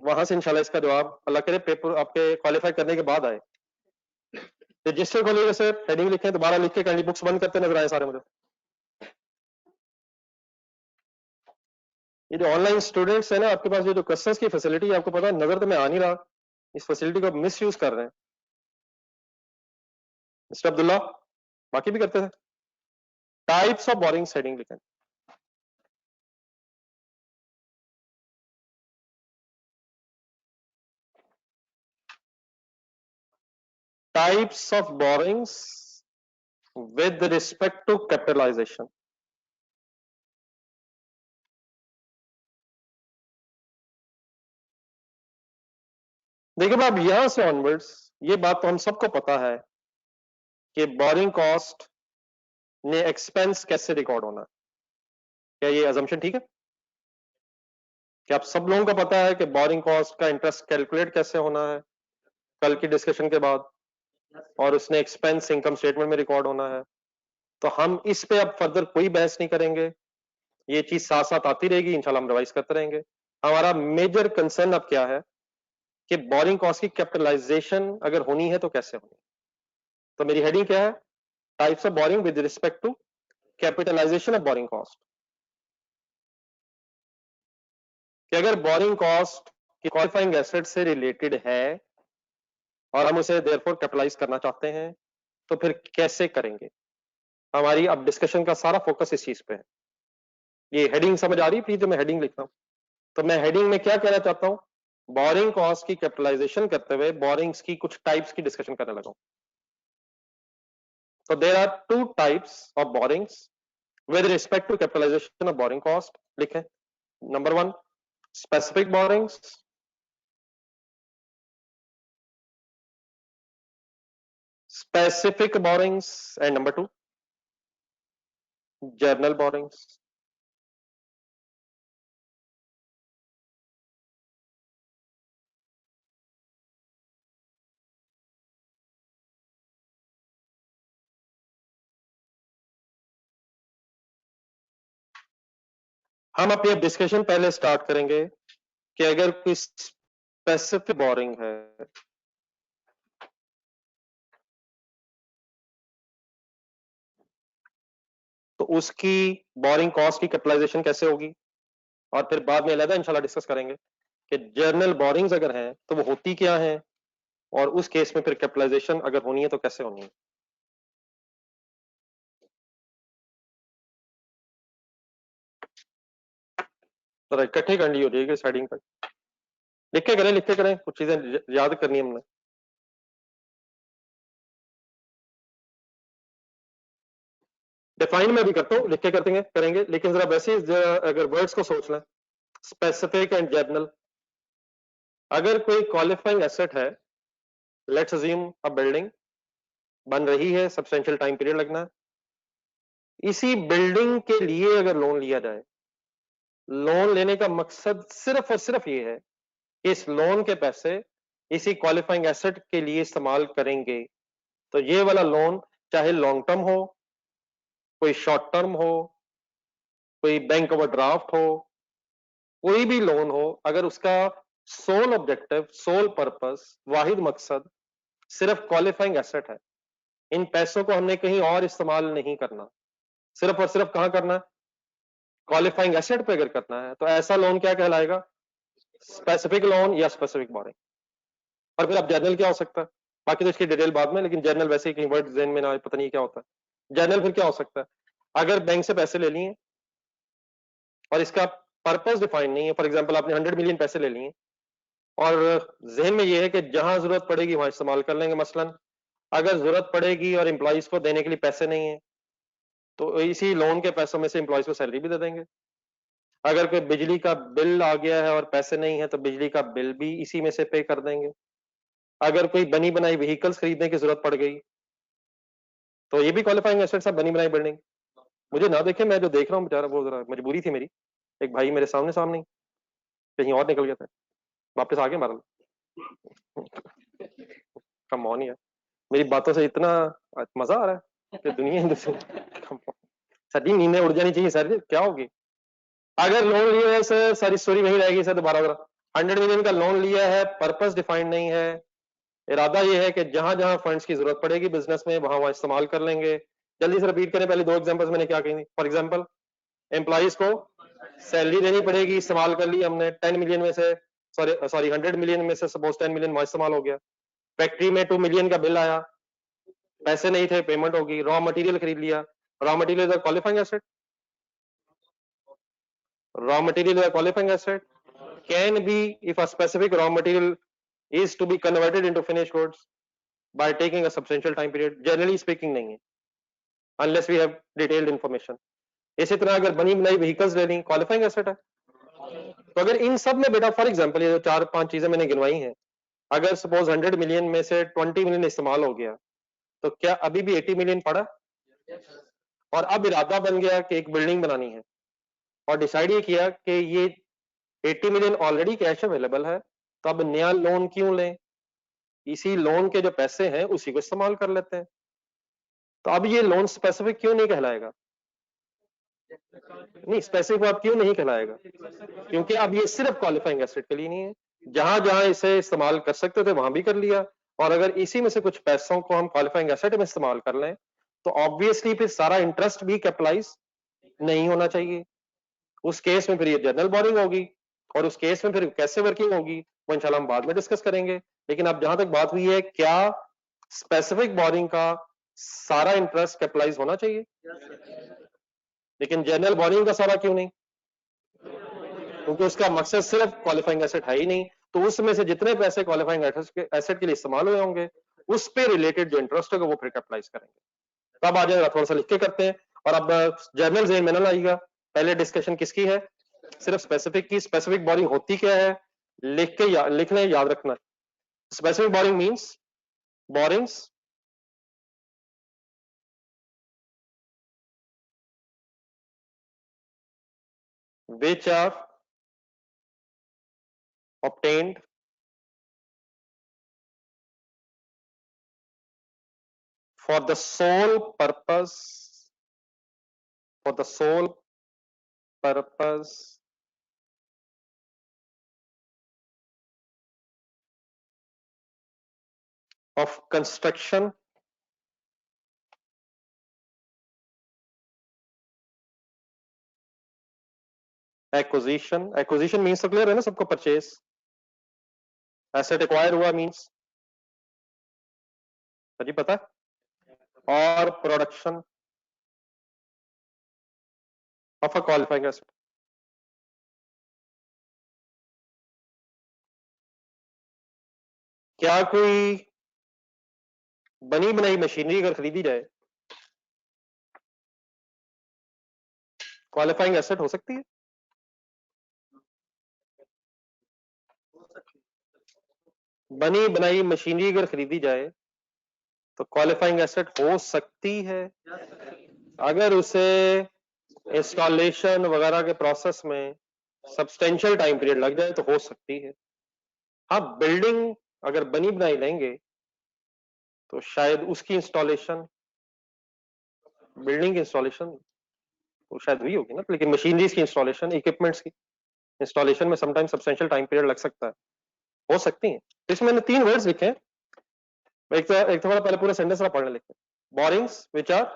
वहां से इंशाल्लाह इसका जवाब अल्लाह करे पेपर आपके क्वालिफाई करने के बाद आए। रजिस्टर खोलिएगा सर, हेडिंग लिखें, दोबारा लिख के कैंडी बुक्स बंद करते नजर आए सारे मुझे। ये जो ऑनलाइन स्टूडेंट्स है ना, आपके पास ये जो क्वेश्चंस की फैसिलिटी है, आपको पता है नजर तो मैं आ नहीं रहा, इस फैसिलिटी को मिस यूज कर रहे हैं मिस्टर अब्दुल्ला, बाकी भी करते थे। टाइप्स ऑफ बोरिंग हेडिंग लिखें। Types of borrowings with respect to capitalisation. देखिए अब यहां से ऑनवर्ड्स ये बात तो हम सबको पता है कि बोरिंग कॉस्ट ने एक्सपेंस कैसे रिकॉर्ड होना है। क्या ये अजम्पशन ठीक है? कि आप सब लोगों को पता है कि बोरिंग कॉस्ट का इंटरेस्ट कैलकुलेट कैसे होना है कल की डिस्कशन के बाद, और उसने एक्सपेंस इनकम स्टेटमेंट में रिकॉर्ड होना है। तो हम इस पे अब फर्दर कोई बहस नहीं करेंगे, ये चीज साथ साथ आती रहेगी, इंशाल्लाह हम रिवाइज करते रहेंगे। हमारा मेजर कंसर्न अब क्या है कि बोरिंग कॉस्ट की कैपिटलाइजेशन अगर होनी है तो कैसे होनी है। तो मेरी हेडिंग क्या है? Types of borrowing with respect to capitalisation of borrowing cost. कि अगर बोरिंग कॉस्ट की क्वालिफाइंग एसेट से रिलेटेड है और हम उसे देयरफॉर कैपिटलाइज करना चाहते हैं तो फिर कैसे करेंगे। हमारी अब डिस्कशन का सारा फोकस इस चीज पे है। ये हेडिंग समझ आ रही है प्लीज जो मैं हेडिंग लिखता हूं? तो मैं हेडिंग में क्या कहना चाहता हूं, बोरिंग कॉस्ट की कैपिटलाइजेशन करते हुए बोरिंग्स की कुछ टाइप्स की डिस्कशन करने लगा हूं। तो there are two types of borrowings with respect to capitalisation of borrowing cost. लिखें, number 1 specific borrowings, specific borrowings, and number 2 journal borrowings। हम अपनी डिस्कशन पहले स्टार्ट करेंगे कि अगर कोई स्पेसिफिक बोरिंग है तो उसकी बोरिंग कॉस्ट की कैपिटलाइजेशन कैसे होगी, और फिर बाद में अलग इंशाल्लाह डिस्कस करेंगे कि जर्नल बोरिंग्स अगर हैं तो वो होती क्या है, और उस केस में फिर कैपिटलाइजेशन अगर होनी है तो कैसे होनी है। तो इकट्ठे कर ली हो जाएगी स्लाइडिंग पर, लिख के करें, कुछ चीजें याद करनी है हमने। डिफाइन मैं भी करता हूँ, लिख के करते करेंगे, लेकिन जरा वैसे अगर वर्ड्स को सोच लें, स्पेसिफिक एंड जर्नल। अगर कोई क्वालिफाइंग एसेट है, लेट्स अज्यूम अ बिल्डिंग बन रही है, सब्सटेंशियल टाइम पीरियड लगना है, इसी बिल्डिंग के लिए अगर लोन लिया जाए, लोन लेने का मकसद सिर्फ और सिर्फ ये है कि इस लोन के पैसे इसी क्वालिफाइंग एसेट के लिए इस्तेमाल करेंगे। तो ये वाला लोन चाहे लॉन्ग टर्म हो, कोई शॉर्ट टर्म हो, कोई बैंक ओवरड्राफ्ट हो, कोई भी लोन हो, अगर उसका सोल ऑब्जेक्टिव, सोल पर्पस, वाहिद मकसद सिर्फ क्वालिफाइंग एसेट है, इन पैसों को हमने कहीं और इस्तेमाल नहीं करना, सिर्फ और सिर्फ कहां करना है, क्वालिफाइंग एसेट पे अगर करना है, तो ऐसा लोन क्या कहलाएगा? स्पेसिफिक लोन या स्पेसिफिक बोरिंग। और फिर अब जनरल क्या हो सकता है? बाकी तो इसकी डिटेल बाद में, लेकिन जर्नल वैसे ही कहीं वर्ड ज़हन में ना आए, पता नहीं क्या होता है। जर्नल फिर क्या हो सकता है? अगर बैंक से पैसे ले लिए और इसका पर्पस डिफाइन नहीं है, फॉर एग्जांपल आपने 100 मिलियन पैसे ले लिए और ज़हन में ये है कि जहां जरूरत पड़ेगी वहां इस्तेमाल कर लेंगे, मसलन अगर जरूरत पड़ेगी और एम्प्लॉइज को देने के लिए पैसे नहीं है तो इसी लोन के पैसों में से एम्प्लॉइज को सैलरी भी दे देंगे। अगर कोई बिजली का बिल आ गया है और पैसे नहीं है तो बिजली का बिल भी इसी में से पे कर देंगे। अगर कोई बनी बनाई व्हीकल्स खरीदने की जरूरत पड़ गई तो ये भी क्वालिफाइंग एसेट्स है, बनी बनाई बिल्डिंग। मुझे ना देखे, मैं जो देख रहा हूँ बेचारा, वो जरा मजबूरी थी मेरी। एक भाई मेरे सामने सामने ही कहीं और निकल गया था, वापस आ गया मारा। कम ऑन यार, मेरी बातों से इतना मजा आ रहा है कि दुनिया सर जी नींदें उड़ जानी चाहिए सर जी, क्या होगी? अगर लोन लिया है सर, सारी स्टोरी वही रहेगी सर दोबारा। 100 मिलियन का लोन लिया है, पर्पस डिफाइंड नहीं है, इरादा ये है कि जहां जहां फंड्स की जरूरत पड़ेगी बिजनेस में वहां वहां इस्तेमाल कर लेंगे। जल्दी से रिपीट करें, पहले दो एग्जांपल्स मैंने क्या कही थी। फॉर एग्जांपल, एम्प्लॉइज को सैलरी देनी पड़ेगी, इस्तेमाल कर ली हमने 10 मिलियन में से, सॉरी 100 मिलियन में से सपोज 10 मिलियन वहां इस्तेमाल हो गया। फैक्ट्री में 2 मिलियन का बिल आया, पैसे नहीं थे, पेमेंट होगी। रॉ मटेरियल खरीद लिया, raw material is a qualifying asset. Raw material is a qualifying asset. Can be if a specific raw material is to be converted into finished goods by taking a substantial time period. Generally speaking नहीं है, unless we have detailed information. इसी तरह अगर बनी बनाई व्हीकल्स ले ली, क्वालिफाइंग एसेट है। तो अगर इन सब में बेटा, फॉर एग्जांपल ये जो 4-5 चीजें मैंने गिनवाई हैं, अगर सपोज 100 मिलियन में से 20 मिलियन इस्तेमाल हो गया तो क्या अभी भी 80 मिलियन पड़ा? और अब इरादा बन गया कि एक बिल्डिंग बनानी है और डिसाइड ये किया कि ये 80 मिलियन ऑलरेडी कैश अवेलेबल है, तो अब नया लोन क्यों लें? इसी लोन के जो पैसे हैं उसी को इस्तेमाल कर लेते हैं। तो अब ये लोन स्पेसिफिक क्यों नहीं कहलाएगा? नहीं, स्पेसिफिक अब क्यों नहीं कहलाएगा? क्योंकि अब ये सिर्फ क्वालिफाइंग एसेट के लिए नहीं है, जहां जहां इसे इस्तेमाल कर सकते थे वहां भी कर लिया। और अगर इसी में से कुछ पैसों को हम क्वालिफाइंग एसेट में इस्तेमाल कर लें तो ऑब्वियसली फिर सारा इंटरेस्ट भी कैपिटलाइज नहीं होना चाहिए। उस केस में फिर ये जनरल बोरिंग होगी, और उस केस में फिर कैसे वर्किंग होगी वो इंशाल्लाह हम बाद में डिस्कस करेंगे। लेकिन अब जहां तक बात हुई है, क्या स्पेसिफिक बोरिंग का सारा इंटरेस्ट कैपिटलाइज होना चाहिए? लेकिन जनरल बोरिंग का सारा क्यों नहीं? क्योंकि उसका मकसद सिर्फ क्वालिफाइंग एसेट है ही नहीं। तो उसमें से जितने पैसे क्वालिफाइंग एसेट के लिए इस्तेमाल हुए होंगे उस पे रिलेटेड जो इंटरेस्ट होगा वो फिर कैपिटलाइज करेंगे। तब आ जाएगा, थोड़ा सा लिख के करते हैं। और अब जर्नल ज़हन में ना लाइएगा, पहले डिस्कशन किसकी है? सिर्फ स्पेसिफिक की। स्पेसिफिक बोरिंग होती क्या है? लिख के लिख लें, याद रखना। Specific boring means borings which are obtained for the sole purpose of construction, acquisition means तो क्लियर है ना सबको? परचेज, एसेट एक्वायर हुआ मींस जी पता है, और production of a qualifying asset. क्या कोई बनी बनाई मशीनरी अगर खरीदी जाए क्वालिफाइंग एसेट हो सकती है? बनी बनाई मशीनरी अगर खरीदी जाए तो क्वालिफाइंग एसेट हो सकती है, अगर उसे इंस्टॉलेशन वगैरह के प्रोसेस में सब्सटेंशियल टाइम पीरियड लग जाए तो हो सकती है। हाँ, बिल्डिंग अगर बनी बनाई लेंगे तो शायद उसकी इंस्टॉलेशन, बिल्डिंग की इंस्टॉलेशन तो शायद हुई होगी ना, लेकिन मशीनरीज की इंस्टॉलेशन, इक्विपमेंट्स की इंस्टॉलेशन में समटाइम सब्सटेंशियल टाइम पीरियड लग सकता है, हो सकती है। तो इसमें मैंने 3 वर्ड्स लिखे हैं, एक तो पहले पूरे सेंटेंस में पढ़ने लिखे। Borrowings which are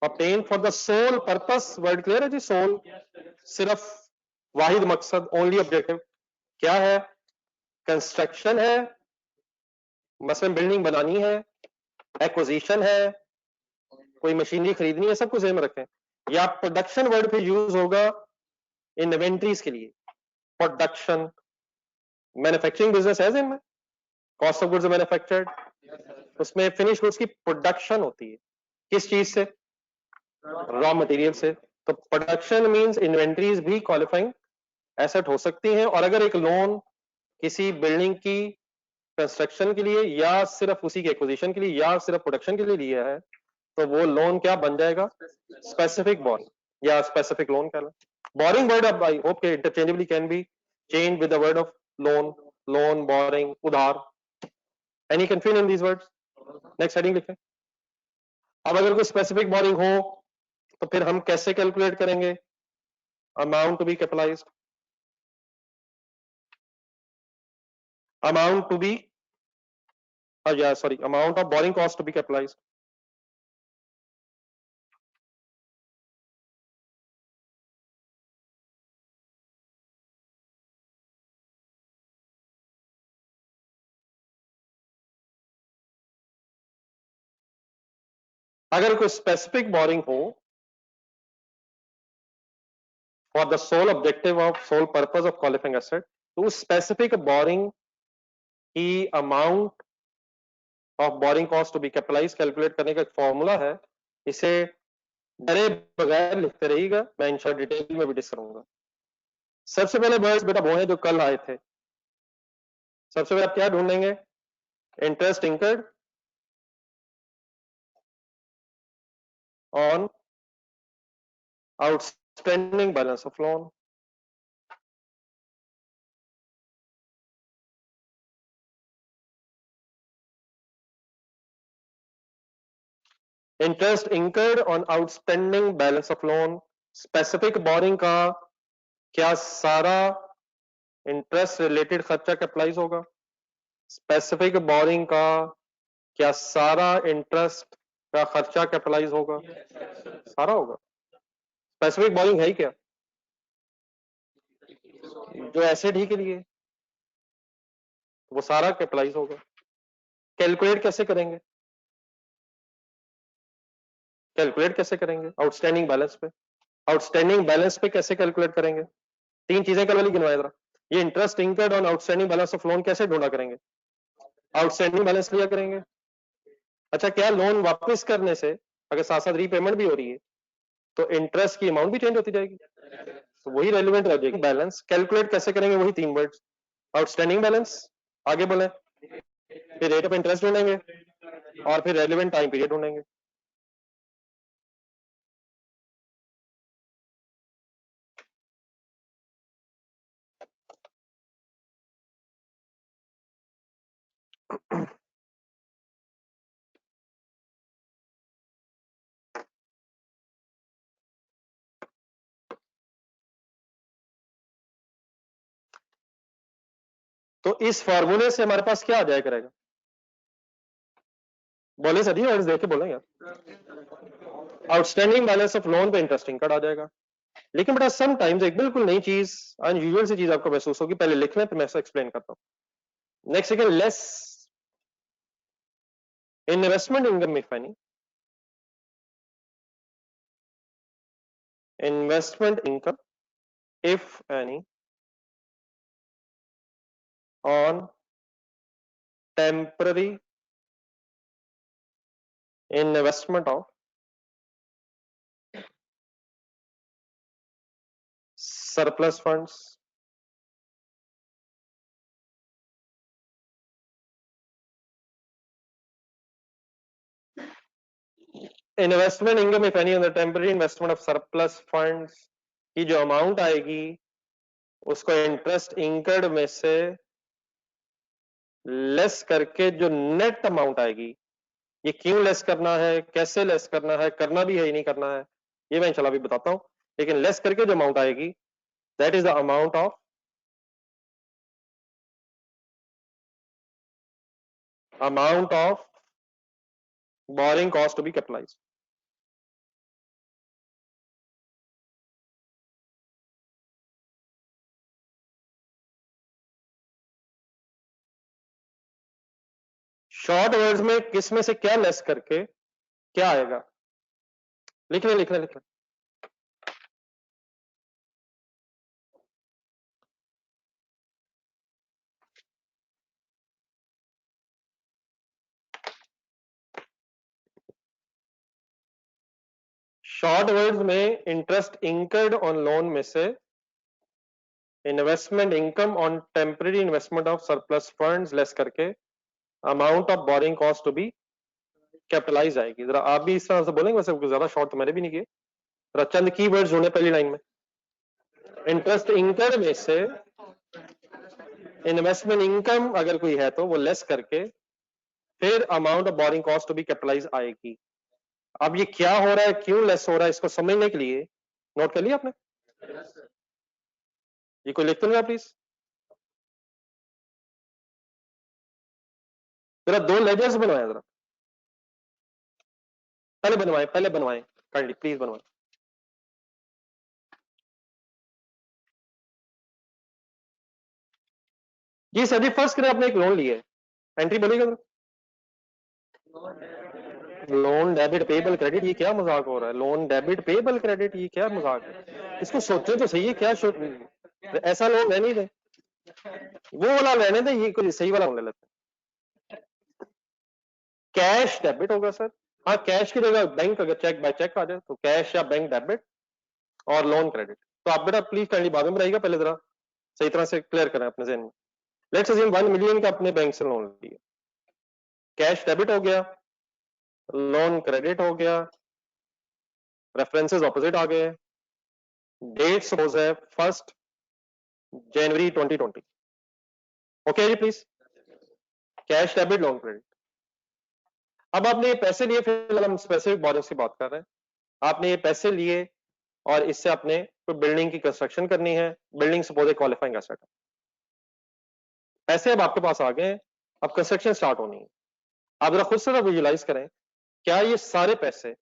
obtained for the sole purpose, word clear है जी? सोल, सिर्फ, वाहिद मकसद, ओनली ऑब्जेक्टिव क्या है? कंस्ट्रक्शन है, मसलन बिल्डिंग बनानी है, एक्विजिशन है, कोई मशीनरी खरीदनी है, सब कुछ जेब में रखें। या प्रोडक्शन वर्ड फिर यूज होगा इन्वेंट्रीज के लिए। प्रोडक्शन, मैन्युफैक्चरिंग बिजनेस है जेब में, कॉस्ट ऑफ गुड्स मैन्युफैक्चर्ड, उसमें फिनिश गुड्स की प्रोडक्शन होती है किस चीज से? रॉ मटेरियल से। तो प्रोडक्शन मींस इन्वेंट्रीज भी क्वालिफाइंग एसेट हो सकती हैं। और अगर एक लोन किसी बिल्डिंग की कंस्ट्रक्शन के लिए या सिर्फ उसी के एक्विजिशन के लिए या सिर्फ प्रोडक्शन के लिए लिया है तो वो लोन क्या बन जाएगा? स्पेसिफिक बोरिंग या स्पेसिफिक लोन कहलाता। बोरिंग वर्ड अब आई होप के interchangeably can be change with the word of loan, loan, borrowing, उधार। Any confusion in these words? Next heading लिखें। अब अगर कोई स्पेसिफिक बोरिंग हो तो फिर हम कैसे कैलकुलेट करेंगे amount to be capitalised? Amount to be amount of borrowing cost to be capitalized. अगर कोई स्पेसिफिक बोरिंग हो for the sole objective of sole purpose of qualifying asset, तो उस स्पेसिफिक बोरिंग की amount of borrowing cost to be capitalise calculate करने का एक फॉर्मूला है। इसे डरे बगैर लिखते रहिएगा, मैं इंशाल्लाह डिटेल में भी डिस्कस करूंगा। सबसे पहले वर्ड्स बेटा वो हैं जो कल आए थे। सबसे पहले आप क्या ढूंढेंगे? Interest incurred on outstanding balance of loan. Interest incurred on outstanding balance of loan. Specific boring का क्या सारा इंटरेस्ट रिलेटेड खर्चा कैपिटलाइज होगा? स्पेसिफिक बोरिंग का क्या सारा इंटरेस्ट का खर्चा कैपिटलाइज होगा? सारा होगा। स्पेसिफिक बोरिंग है ही क्या? जो एसेट ही के लिए, वो सारा कैपिटलाइज होगा। कैलकुलेट कैसे करेंगे? कैलकुलेट कैसे करेंगे आउटस्टैंडिंग बैलेंस पे? आउटस्टैंडिंग बैलेंस पे कैसे कैलकुलेट करेंगे? तीन चीजें कल वाली गिनवाए जरा। ये interest incurred on outstanding balance of loan कैसे ढूंढा करेंगे? आउटस्टैंडिंग बैलेंस लिया करेंगे। अच्छा, क्या लोन वापस करने से अगर साथ साथ रीपेमेंट भी हो रही है तो इंटरेस्ट की अमाउंट भी चेंज होती जाएगी? तो वही रेलिवेंट रह जाएगी। बैलेंस कैलकुलेट कैसे करेंगे? वही तीन वर्ड्स, आउटस्टैंडिंग बैलेंस, आगे बोले, फिर रेट ऑफ इंटरेस्ट ढूंढेंगे और फिर रेलिवेंट टाइम पीरियड ढूंढेंगे। तो इस फॉर्मूले से हमारे पास क्या आ जाया करेगा? बोले सर जी, वर्ड्स देख के बोले यार। आउटस्टैंडिंग बैलेंस ऑफ लोन पे इंटरेस्ट इंकर्ड आ जाएगा। लेकिन बेटा सम टाइम्स एक बिल्कुल नई चीज, अनयूजुअल सी चीज आपको महसूस होगी। पहले लिख लें फिर मैं एक्सप्लेन करता हूं। Next second, less investment income if any, investment income if any on temporary investment of surplus funds, investment income if any on the temporary investment of surplus funds की जो अमाउंट आएगी उसको इंटरेस्ट इंकर्ड में से लेस करके जो नेट अमाउंट आएगी, ये क्यों लेस करना है, कैसे लेस करना है, करना भी है ही नहीं करना है, ये मैं इंशाल्लाह भी बताता हूं। लेकिन लेस करके जो अमाउंट आएगी that is the amount of borrowing cost to be capitalised. Short words में किस में से क्या लेस करके क्या आएगा? लिख ले लिख ले लिख ले। शॉर्ट वर्ड्स में इंटरेस्ट इंकर्ड ऑन लोन में से investment income on temporary investment of surplus funds less करके amount of borrowing cost to be capitalise आएगी। जरा आप भी इस तरह से बोलेंगे, वैसे ज्यादा शॉर्ट तो मैंने भी नहीं किए। जरा चंद की वर्ड्स ढूंढे पहली लाइन में। इंटरेस्ट इंकर्ड में से इन्वेस्टमेंट इनकम अगर कोई है तो वो लेस करके फिर amount of borrowing cost to be capitalise आएगी। अब ये क्या हो रहा है, क्यों लेस हो रहा है, इसको समझने के लिए नोट कर लिया आपने? ये कोई लिख तो नहीं प्लीज? जरा दो लेजर्स बनवाए, जरा पहले बनवाए काइंडली प्लीज बनवाए। जी सर जी, फर्स्ट करें आपने एक लोन लिया है, एंट्री बोलिएगा जरा। लोन डेबिट पेबल क्रेडिट, ये क्या मजाक हो रहा है? लोन डेबिट पेबल क्रेडिट, ये क्या मजाक है? इसको सोचो तो सही है, क्या ऐसा लोन रहने दे, वो वाला रहने दे, ये कोई सही वाला लोन ले लेते। कैश डेबिट होगा सर। हाँ, कैश की जगह बैंक, अगर चेक बाय चेक आ जाए तो कैश या बैंक डेबिट और लोन क्रेडिट। तो आप बेटा प्लीज काइंडली बाद में बताइएगा, पहले जरा सही तरह से क्लियर करें अपने जहन में। लेट्स अज्यूम 1 मिलियन का अपने बैंक से लोन लिया, कैश डेबिट हो गया, लोन क्रेडिट हो गया, रेफरेंसेस ऑपोजिट आ गए, डेट सपोज है 1 जनवरी 2020। ओके जी please, cash debit loan credit. अब आपने ये पैसे लिए, फिर हम स्पेसिफिक बोरोइंग्स की बात कर रहे हैं। आपने ये पैसे लिए और इससे आपने कोई बिल्डिंग की कंस्ट्रक्शन करनी है, बिल्डिंग सपोज ए क्वालिफाइंग एसेट है, पैसे अब आपके पास आ गए, अब कंस्ट्रक्शन स्टार्ट होनी है। आप जरा खुद से विजुलाइज करें, क्या ये सारे पैसे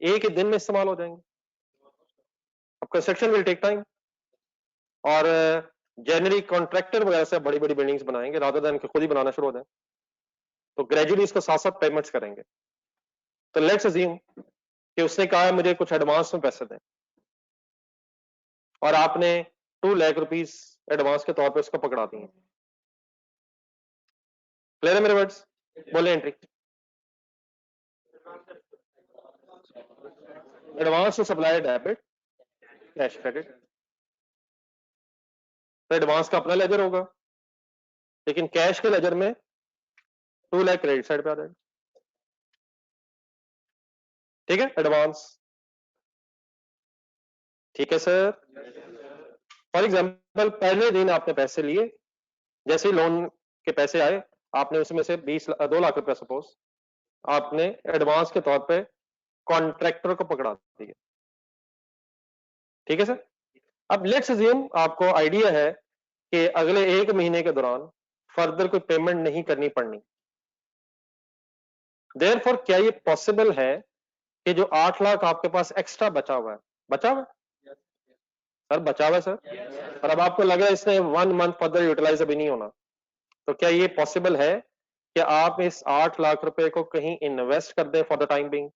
एक ही दिन में इस्तेमाल हो जाएंगे? अब कंस्ट्रक्शन विल टेक टाइम, और जनरली कॉन्ट्रैक्टर वगैरह से बड़ी बड़ी बिल्डिंग्स बनाएंगे रादर देन कि खुद ही बनाना शुरू हो जाए, तो ग्रेजुअली इसको साथ साथ पेमेंट्स करेंगे। तो लेट्स अज्यूम कि उसने कहा है मुझे कुछ एडवांस में पैसे दें, और आपने 2 लाख रुपीस एडवांस के तौर पे उसको पकड़ा दिए। क्लियर है मेरे वर्ड्स? बोले entry. Advance to supply debit, cash credit. तो एडवांस का अपना लेजर होगा, लेकिन कैश के लेजर में 2 लाख क्रेडिट साइड पे आ जाएगा। ठीक है, एडवांस। ठीक है सर। फॉर एग्जाम्पल पहले दिन आपने पैसे लिए, जैसे ही लोन के पैसे आए, आपने उसमें से 2 लाख रुपया सपोज आपने एडवांस के तौर पे कॉन्ट्रैक्टर को पकड़ा दिया। ठीक है सर। अब लेट्स अज्यूम आपको आइडिया है कि अगले 1 महीने के दौरान फर्दर कोई पेमेंट नहीं करनी पड़नी। देयरफॉर क्या ये पॉसिबल है कि जो 8 लाख आपके पास एक्स्ट्रा बचा हुआ है, बचा हुआ है सर, बचा हुआ है सर, और अब आपको लग रहा है इसने 1 मंथ फर्दर यूटिलाइज अभी नहीं होना, तो क्या ये पॉसिबल है कि आप इस 8 लाख रुपए को कहीं इन्वेस्ट कर दें फॉर द टाइम बिंग,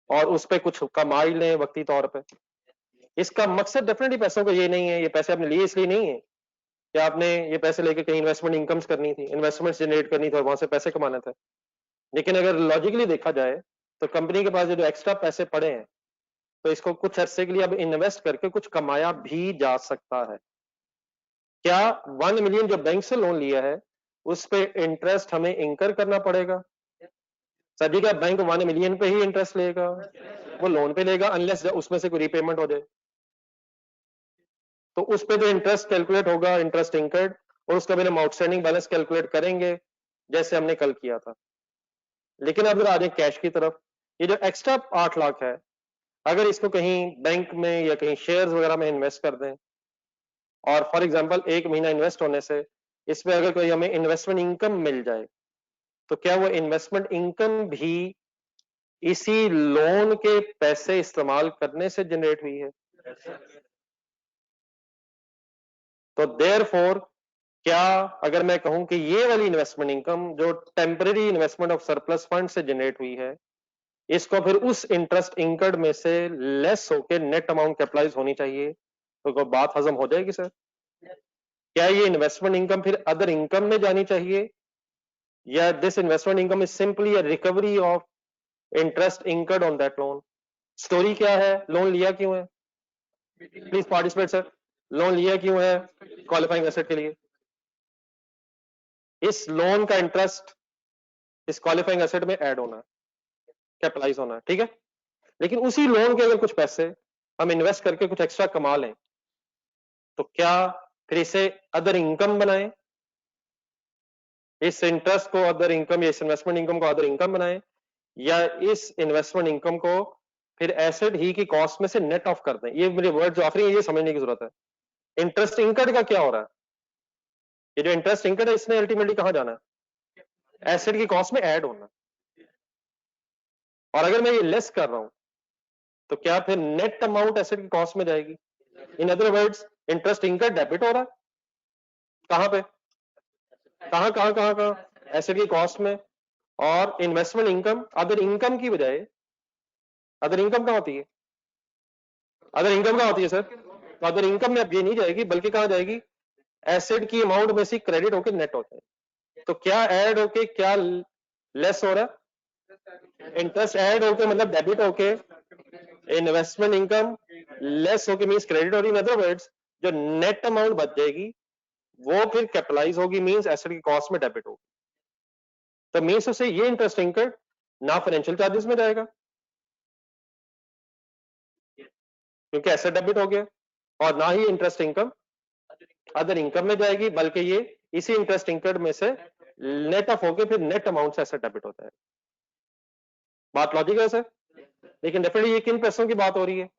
और उस पर कुछ कमाई लें वक्ती तौर पे? इसका मकसद डेफिनेटली पैसों का ये नहीं है, ये पैसे आपने लिए इसलिए नहीं है कि आपने ये पैसे लेके कहीं इन्वेस्टमेंट इनकम्स करनी थी, इन्वेस्टमेंट जनरेट करनी थी और वहां से पैसे कमाने थे। लेकिन अगर लॉजिकली देखा जाए तो कंपनी के पास जो एक्स्ट्रा पैसे पड़े हैं, तो इसको कुछ अरसे के लिए अब इन्वेस्ट करके कुछ कमाया भी जा सकता है। क्या 1 मिलियन जो बैंक से लोन लिया है उस पे इंटरेस्ट हमें इंकर करना पड़ेगा? सर जी, क्या बैंक 1 मिलियन पे ही इंटरेस्ट लेगा? वो लोन पे लेगा अनलेस उसमें से कोई रीपेमेंट हो जाए, तो उस पे जो इंटरेस्ट कैलकुलेट होगा, इंटरेस्ट इंकर्ड, और उसका भी हम आउटस्टैंडिंग बैलेंस कैलकुलेट करेंगे जैसे हमने कल किया था। लेकिन अब आ जाए कैश की तरफ, ये जो एक्स्ट्रा 8 लाख है, अगर इसको कहीं बैंक में या कहीं शेयर्स वगैरह में इन्वेस्ट कर दें, और फॉर एग्जांपल 1 महीना इन्वेस्ट होने से इसमें अगर कोई हमें इन्वेस्टमेंट इनकम मिल जाए, तो क्या वो इन्वेस्टमेंट इनकम भी इसी लोन के पैसे इस्तेमाल करने से जनरेट हुई है? तो देयरफॉर क्या अगर मैं कहूं कि ये वाली इन्वेस्टमेंट इनकम जो temporary investment of surplus fund से जनरेट हुई है, इसको फिर उस इंटरेस्ट इनकर्ड में से लेस होके नेट अमाउंट कैपिटलाइज होनी चाहिए, तो कोई बात हजम हो जाएगी सर? क्या ये इन्वेस्टमेंट इनकम फिर अदर इनकम में जानी चाहिए, या this investment income is simply a recovery of interest incurred on that loan? Story क्या है, लोन लिया क्यों है? Please participate sir. लोन लिया क्यों है? क्वालिफाइंग एसेट के लिए। इस लोन का इंटरेस्ट इस क्वालिफाइंग एसेट में ऐड होना है, कैपिटलाइज होना है, ठीक है? लेकिन उसी लोन के अगर कुछ पैसे हम इन्वेस्ट करके कुछ एक्स्ट्रा कमा लें, तो क्या फिर इसे अदर इनकम बनाएं, इस इंटरेस्ट को अदर इनकम या इस इन्वेस्टमेंट इनकम को अदर इनकम बनाएं, या इस इन्वेस्टमेंट इनकम को फिर एसेट ही की कॉस्ट में से नेट ऑफ कर दें? ये मेरे वर्ड जो आखिरी है ये समझने की जरूरत है। इंटरेस्ट इनकम का क्या हो रहा है? ये जो इंटरेस्ट इनकम है इसने अल्टीमेटली कहां जाना है? एसेट की कॉस्ट में ऐड होना। और अगर मैं ये लेस कर रहा हूं, तो क्या फिर नेट अमाउंट एसेट की कॉस्ट में जाएगी? In other words, interest income debit हो रहा है कहां पे? कहां कहां कहां कहां? एसेट की कॉस्ट में। और इन्वेस्टमेंट इनकम अदर इनकम की बजाय अदर इनकम कहां होती है? अदर इनकम कहां होती है सर? तो अदर इनकम में अब ये नहीं जाएगी, बल्कि कहां जाएगी? एसेट की अमाउंट में से क्रेडिट होकर नेट होता है। तो क्या ऐड होके क्या लेस हो रहा है? इंटरेस्ट ऐड होके मतलब डेबिट होके इन्वेस्टमेंट इनकम लेस होके मींस क्रेडिट हो रही है। इन अदर वर्ड्स, जो नेट अमाउंट बच जाएगी वो फिर कैपिटलाइज होगी, मींस एसेट की कॉस्ट में डेबिट होगी। तो मींस उसे ये इंटरेस्ट इनकम ना फाइनेंशियल चार्जेस में जाएगा क्योंकि एसेट डेबिट हो गया, और ना ही इंटरेस्ट इनकम अदर इनकम में जाएगी, बल्कि ये इसी इंटरेस्ट इनकम में से नेट ऑफ होके फिर नेट अमाउंट से एसेट डेबिट होता है। बात लॉजिक है सर? लेकिन डेफिनेटली ये किन पैसों की बात हो रही है?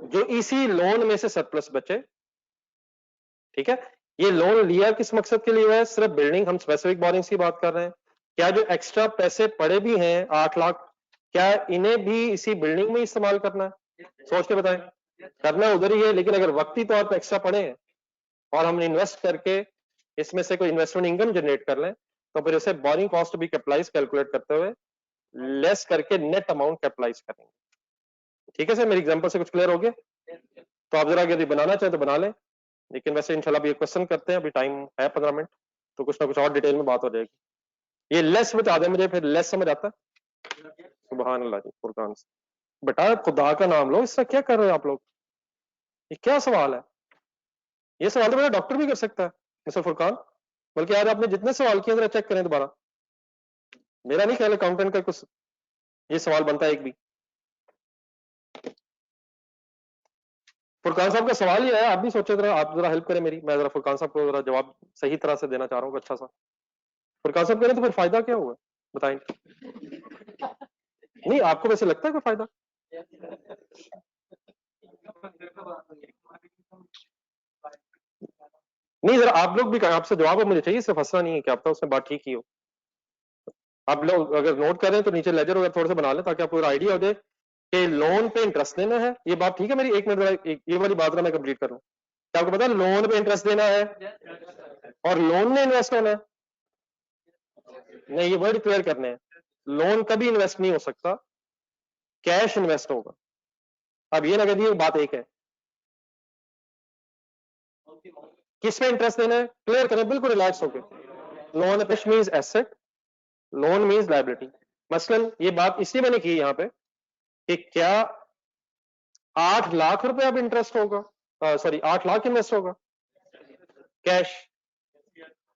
जो इसी लोन में से सरप्लस बचे, ठीक है? ये लोन लिया किस मकसद के लिए हुआ है? सिर्फ बिल्डिंग, हम स्पेसिफिक बोरिंग्स की बात कर रहे हैं। क्या जो एक्स्ट्रा पैसे पड़े भी हैं 8 लाख, क्या इन्हें भी इसी बिल्डिंग में इस्तेमाल करना है? सोच के बताएं। करना उधर ही है, लेकिन अगर वक्ती तौर पर एक्स्ट्रा पड़े हैं और हम इन्वेस्ट करके इसमें से कोई इन्वेस्टमेंट इनकम जनरेट कर लें, तो फिर इसे बोरिंग कॉस्ट भी कैपिटलाइज कैलकुलेट करते हुए लेस करके नेट अमाउंट कैपिटलाइज करेंगे। ठीक है सर, मेरी एग्जांपल से कुछ क्लियर हो गया? तो आप जरा यदि बनाना चाहें तो बना लें, लेकिन वैसे इंशाल्लाह अभी क्वेश्चन करते हैं, अभी टाइम है 15 मिनट, तो कुछ ना कुछ और डिटेल में बात हो जाएगी। ये लेस बता दें मुझे, फिर लेस समझ आता है? सुभान अल्लाह जी, फुरकान से बेटा खुदा का नाम लो, इससे क्या कर रहे हो आप लोग? ये क्या सवाल है? ये सवाल तो मेरा डॉक्टर भी कर सकता है मिस्टर फुरकान। बल्कि आज आपने जितने सवाल किए जरा चेक करें दोबारा। मेरा नहीं ख्याल अकाउंटेंट का कुछ ये सवाल बनता है एक भी। फुरकान साहब का सवाल ही है, आप भी सोचे जरा, आप जरा हेल्प करें मेरी, मैं जरा फुरकान साहब को जरा जवाब सही तरह से देना चाह रहा हूँ अच्छा सा। फुरकान साहब कह रहे हैं तो फिर फायदा क्या हुआ बताएंगे? नहीं आपको वैसे लगता है कोई फायदा? नहीं जरा आप लोग भी, आपसे जवाब मुझे चाहिए, सिर्फ हंसना नहीं है, क्या पता उसमें बात ठीक ही हो। आप लोग अगर नोट कर रहे हैं तो नीचे लेजर वगैरह थोड़े से बना लें ताकि आपको आइडिया हो जाए कि लोन पे इंटरेस्ट देना है। ये बात ठीक है मेरी? एक मिनट ये वाली बात मैं कंप्लीट कर लूं। क्या आपको पता है लोन पे इंटरेस्ट देना है और लोन में इन्वेस्ट होना है? नहीं, ये वर्ड क्लियर करने हैं। लोन कभी इन्वेस्ट नहीं हो सकता, कैश इन्वेस्ट होगा। अब ये ना कहिए बात एक है, किस पे इंटरेस्ट देना है क्लियर करें बिल्कुल रिलैक्स होकर। Loan means asset, loan means liability. मसलन ये बात इसलिए मैंने की यहां पे कि क्या 8 लाख रुपए अब इंटरेस्ट होगा, सॉरी 8 लाख इन्वेस्ट होगा कैश,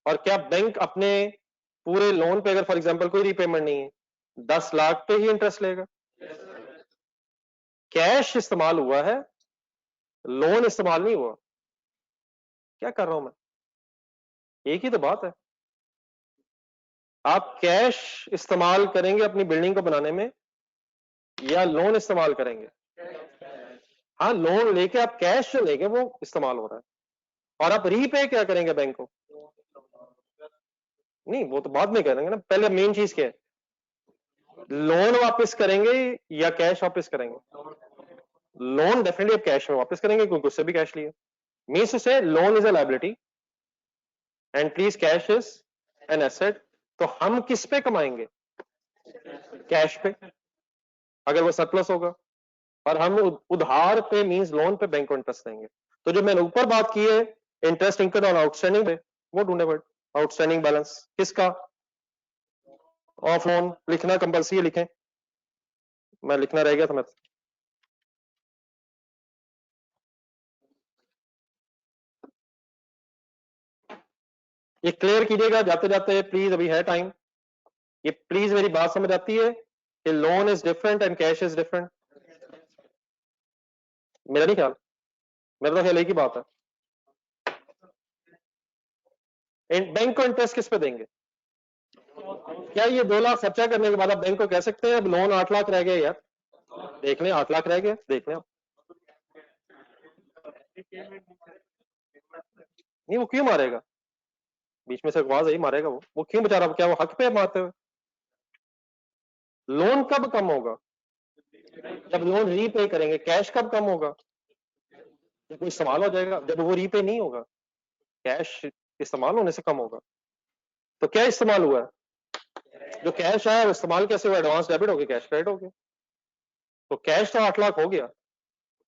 और क्या बैंक अपने पूरे लोन पे अगर फॉर एग्जांपल कोई रीपेमेंट नहीं है 10 लाख पे ही इंटरेस्ट लेगा? कैश इस्तेमाल हुआ है, लोन इस्तेमाल नहीं हुआ। क्या कर रहा हूं मैं? एक ही तो बात है। आप कैश इस्तेमाल करेंगे अपनी बिल्डिंग को बनाने में या लोन इस्तेमाल करेंगे? हाँ, लोन लेके आप कैश जो लेंगे वो इस्तेमाल हो रहा है, और आप रीपे क्या करेंगे बैंक को? नहीं वो तो बाद में करेंगे ना, पहले मेन चीज क्या है? लोन वापस करेंगे या कैश वापस करेंगे? लोन डेफिनेटली आप कैश में वापस करेंगे क्योंकि उससे भी कैश लिया, मींस उसे loan is a liability, and please cash is an asset, तो हम किस पे कमाएंगे? कैश पे, अगर वो सरप्लस होगा। और हम उधार पे मींस लोन पे बैंक को इंटरेस्ट देंगे। तो जो मैंने ऊपर बात की है इंटरेस्ट इनकम ऑन आउटस्टैंडिंग पे, वो ढूंढे बट आउटस्टैंडिंग बैलेंस किसका? ऑफ लोन लिखना कंपल्सरी है, लिखें, मैं लिखना रह गया था मैं। ये क्लियर कीजिएगा जाते जाते प्लीज, अभी है टाइम। ये प्लीज मेरी बात समझ आती है कि loan is different and cash is different? मेरा नहीं ख्याल, मेरा तो ख्याल एक ही बात है। बैंक को इंटरेस्ट किस पे देंगे? क्या ये 2 लाख खर्चा करने के बाद आप बैंक को कह सकते हैं अब लोन 8 लाख रह गए यार, देख लें 8 लाख रह गए, देख लें आप। नहीं, वो क्यों मारेगा? बीच में से आवाज आई मारेगा, वो क्यों बेचारा, क्या वो हक पे मारते हुए? लोन कब कम होगा? जब लोन रीपे करेंगे। कैश कब कम होगा? जब कोई इस्तेमाल हो जाएगा, जब वो रीपे नहीं होगा। कैश इस्तेमाल होने से कम होगा। तो क्या इस्तेमाल हुआ है? जो कैश आया वो इस्तेमाल कैसे हुआ? एडवांस डेबिट हो गया, कैश क्रेडिट हो गया। तो कैश तो 8 लाख हो गया,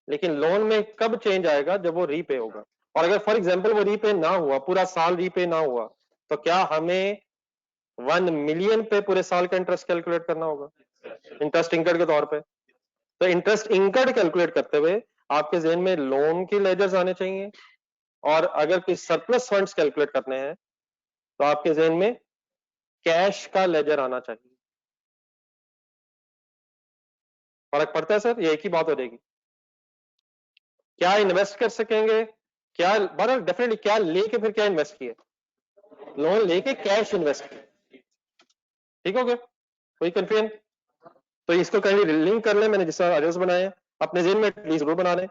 लेकिन लोन में कब चेंज आएगा? जब वो रीपे होगा। और अगर फॉर एग्जांपल वो रीपे ना हुआ, पूरा साल रीपे ना हुआ, तो क्या हमें 1 मिलियन पे पूरे साल का इंटरेस्ट कैलकुलेट करना होगा इंटरेस्ट इनकम के तौर पे? तो इंटरेस्ट इनकम कैलकुलेट करते हुए आपके जहन में लोन की लेजर्स आने चाहिए, और अगर कोई सरप्लस फंड्स कैलकुलेट करने हैं तो आपके जहन में कैश का लेजर आना चाहिए। फर्क पड़ता है सर? ये एक ही बात हो जाएगी। क्या इन्वेस्ट कर सकेंगे? क्या बराबर डेफिनेटली, क्या लेके फिर क्या इन्वेस्ट किए? लोन लेके कैश इन्वेस्ट किए। ठीक हो गया? कोई कंफ्यूजन? तो इसको कहीं लिंक कर ले, मैंने जिस तरह एड्रेस बनाए अपने जेन में एटलीस्ट जरूर बना लें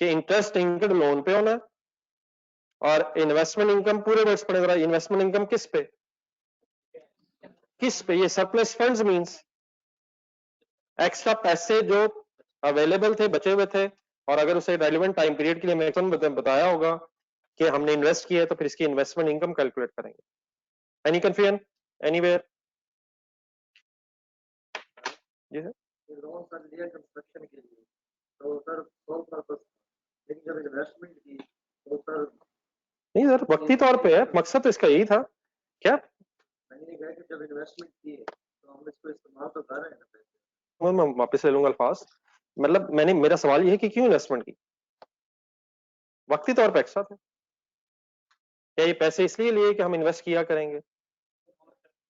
कि इंटरेस्ट इनकम लोन पे होना है, और इन्वेस्टमेंट इनकम पूरे वर्ष पड़ेगा। इन्वेस्टमेंट इनकम किस पे? किस पे? ये सरप्लस फंड्स मींस एक्स्ट्रा पैसे जो अवेलेबल थे, बचे हुए थे, और अगर उसे रेलिवेंट टाइम पीरियड के लिए मैक्सिमम बताया होगा कि हमने इन्वेस्ट किया है, तो फिर इसकी इन्वेस्टमेंट इनकम कैलकुलेट करेंगे। Any confusion anywhere? जी सर। लोन कर लिया कंस्ट्रक्शन के लिए, तो सर सोल पर्पस, लेकिन जब इन्वेस्टमेंट की तो सर नहीं सर, वक्ती तौर पे है, मकसद तो इसका यही था। क्या मैंने कहा कि जब इन्वेस्टमेंट की तो हम इसको इस्तेमाल तो कर रहे हैं ना पैसे। मैं वापस ले लूंगा अल्फाज, मतलब मैंने, मेरा सवाल ये है कि क्यों इन्वेस्टमेंट की? वक्ती तौर पे एक्स्ट्रा थे। क्या ये पैसे इसलिए लिए कि हम इन्वेस्ट किया करेंगे?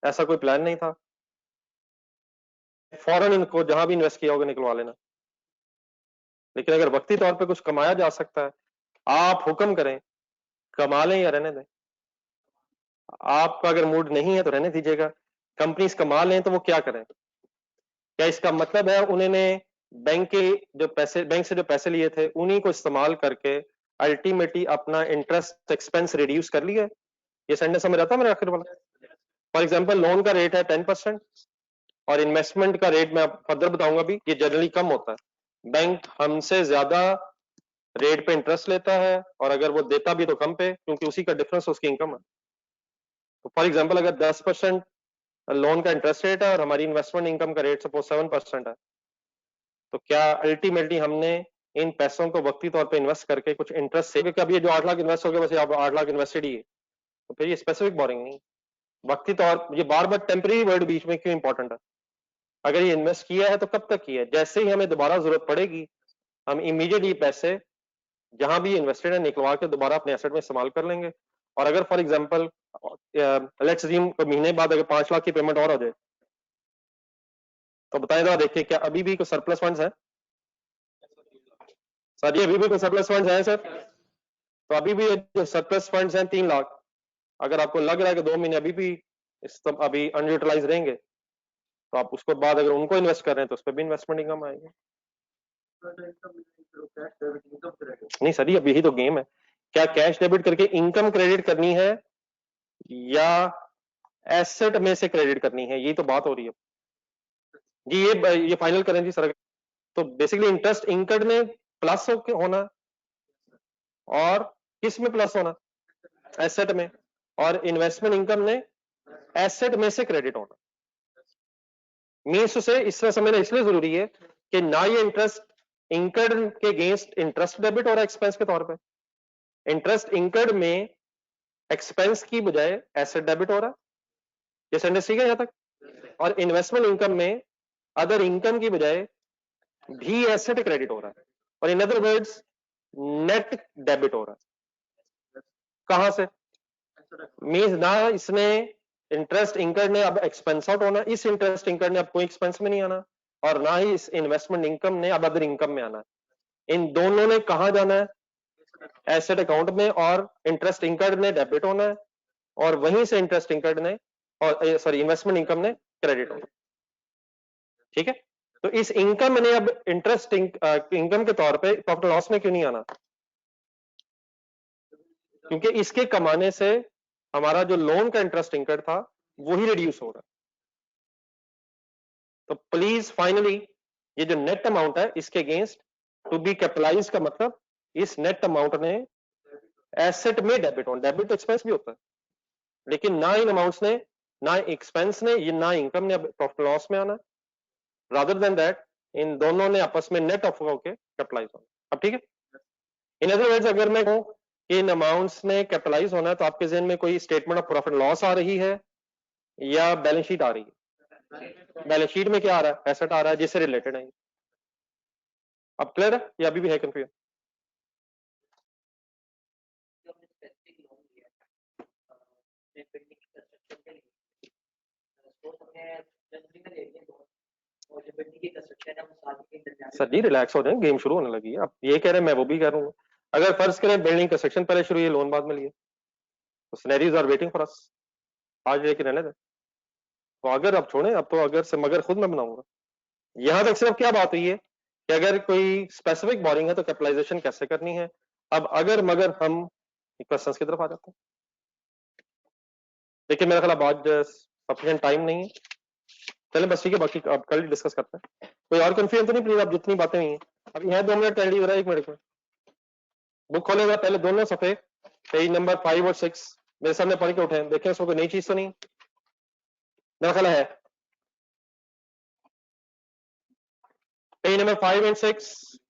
ऐसा कोई प्लान नहीं था। फौरन इनको जहां भी इन्वेस्ट किया होगा निकलवा लेना। लेकिन अगर वक्ती तौर पे कुछ कमाया जा सकता है, आप हुक्म करें, कमा लें या रहने दें। आपका अगर मूड नहीं है तो रहने दीजिएगा। कंपनीज कमा लें तो वो क्या करें? क्या इसका मतलब है उन्होंने बैंक के जो पैसे, बैंक से जो पैसे लिए थे उन्हीं को इस्तेमाल करके अल्टीमेटली अपना इंटरेस्ट एक्सपेंस रिड्यूस कर लिया? ये सेंटेंस समझ आता है मेरा आखिर वाला? फॉर एग्जांपल लोन का रेट है 10% और इन्वेस्टमेंट का रेट मैं फर्दर बताऊंगा भी, ये जनरली कम होता है। बैंक हमसे ज्यादा रेट पे इंटरेस्ट लेता है, और अगर वो देता भी तो कम पे, क्योंकि उसी का डिफरेंस उसकी इनकम है। तो फॉर एग्जांपल अगर 10% लोन का इंटरेस्ट रेट है और हमारी इन्वेस्टमेंट इनकम का रेट सपोज 7% है, तो क्या अल्टीमेटली हमने इन पैसों को वक्ती तौर पे इन्वेस्ट करके कुछ इंटरेस्ट से, क्योंकि अभी ये जो 8 लाख इन्वेस्ट हो गया, बस आप 8 लाख इन्वेस्टेड ही है, तो फिर ये स्पेसिफिक बोरिंग नहीं। वक्ती तौर, ये बार बार टेम्परेरी वर्ड बीच में क्यों इंपॉर्टेंट है? अगर ये इन्वेस्ट किया है तो कब तक किया है? जैसे ही हमें दोबारा जरूरत पड़ेगी, हम इमीडिएटली पैसे जहां भी इन्वेस्टेड है निकलवा के दोबारा अपने एसेट में इस्तेमाल कर लेंगे। और अगर फॉर एग्जांपल लेट्स अज्यूम महीने बाद अगर 5 लाख की पेमेंट और हो जाए, तो बताएं जरा, देखिए क्या अभी भी कोई सरप्लस फंड्स है? सर ये अभी भी कोई सरप्लस फंड्स है सर? तो अभी भी जो सरप्लस फंड्स हैं 3 लाख, अगर आपको लग रहा है कि 2 महीने अभी भी अभी अनयूटिलाइज रहेंगे, तो आप उसको बाद अगर उनको इन्वेस्ट कर रहे हैं तो उस पर भी इन्वेस्टमेंट इनकम आएगी। नहीं सर, ये अब यही तो गेम है। क्या कैश डेबिट करके इनकम क्रेडिट करनी है या एसेट में से क्रेडिट करनी है? यही तो बात हो रही है जी। ये फाइनल करें जी सर। तो बेसिकली इंटरेस्ट इनकम में प्लस होना, और किस में प्लस होना? एसेट में। और इन्वेस्टमेंट इनकम ने एसेट में से क्रेडिट होना। मीन्स से इस तरह समझना इसलिए जरूरी है कि ना ये इंटरेस्ट इंकर्ड के अगेंस्ट इंटरेस्ट डेबिट हो रहा है एक्सपेंस के तौर पे, इंटरेस्ट इंकर्ड में एक्सपेंस की बजाय एसेट डेबिट हो रहा है, ये सेंटेंस ठीक है यहां तक? और इन्वेस्टमेंट इनकम में अदर इनकम की बजाय भी एसेट क्रेडिट हो रहा है, और in other words net debit हो रहा है। कहां से? मीन्स ना इसमें इंटरेस्ट इंकर्ड ने अब एक्सपेंस आउट होना, इस इंटरेस्ट इंकर्ड ने अब कोई एक्सपेंस में नहीं आना, और ना ही इस इन्वेस्टमेंट इनकम ने अब अदर इनकम में आना है। इन दोनों ने कहां जाना है? एसेट अकाउंट में, और इंटरेस्ट इंकर्ड ने डेबिट होना है, और वहीं से इंटरेस्ट इंकर्ड ने और सॉरी इन्वेस्टमेंट इनकम ने क्रेडिट होना। ठीक है, तो इस इनकम ने अब इंटरेस्ट इनकम के तौर पे प्रॉफिट लॉस में क्यों नहीं आना? क्योंकि इसके कमाने से हमारा जो लोन का इंटरेस्ट इंकर्ड था वही रिड्यूस हो रहा है। तो प्लीज फाइनली ये जो नेट अमाउंट है इसके अगेंस्ट टू बी कैपिटलाइज का मतलब इस नेट अमाउंट ने एसेट में डेबिट होना, डेबिट तो एक्सपेंस भी होता है, लेकिन ना इन अमाउंट्स ने, ना एक्सपेंस ने, ये ना इनकम ने प्रॉफिट लॉस में आना, रादर देन दैट इन दोनों ने आपस में नेट ऑफ होकर कैपिटलाइज होना। अब ठीक है, इन अदर वर्ड्स अगर मैं कहूं कि इन अमाउंट्स ने कैपिटलाइज होना है तो आपके जहन में कोई स्टेटमेंट ऑफ प्रॉफिट लॉस आ रही है या बैलेंस शीट आ रही है? बैलेंस शीट में क्या आ रहा है? एसेट आ रहा है जिससे रिलेटेड है। अब क्लियर है या अभी भी है कंफ्यूजन? सर जी रिलैक्स हो जाए, गेम शुरू होने लगी है। आप ये कह रहे हैं, मैं वो भी कह रहा हूँ। अगर फर्ज करें बिल्डिंग कंस्ट्रक्शन पहले शुरू हुई, लोन बाद में लिए, तो scenarios are waiting for us, आज लेके रहने दें। तो अगर आप छोड़ें, अब तो अगर से मगर खुद मैं बनाऊंगा। यहां तक सिर्फ क्या बात हुई है कि अगर कोई स्पेसिफिक बोरिंग है तो कैपिटलाइजेशन कैसे करनी है। अब अगर मगर हम क्वेश्चंस की तरफ आ जाते हैं, लेकिन मेरा ख्याल आज सफिशिएंट टाइम नहीं है। चलें बस ठीक है, बाकी आप कल डिस्कस करते हैं। कोई और कंफ्यूजन तो नहीं प्लीज? आप जितनी बातें हुई हैं अभी है 2 मिनट कैंडी हो रहा है, 1 मिनट में बुक खोलेगा, पहले दोनों सफे पेज नंबर 5 और 6 मेरे सामने पढ़ के उठे, देखें उसको कोई नई चीज तो नहीं मेरा ख्याल है। पेज नंबर 5 एंड 6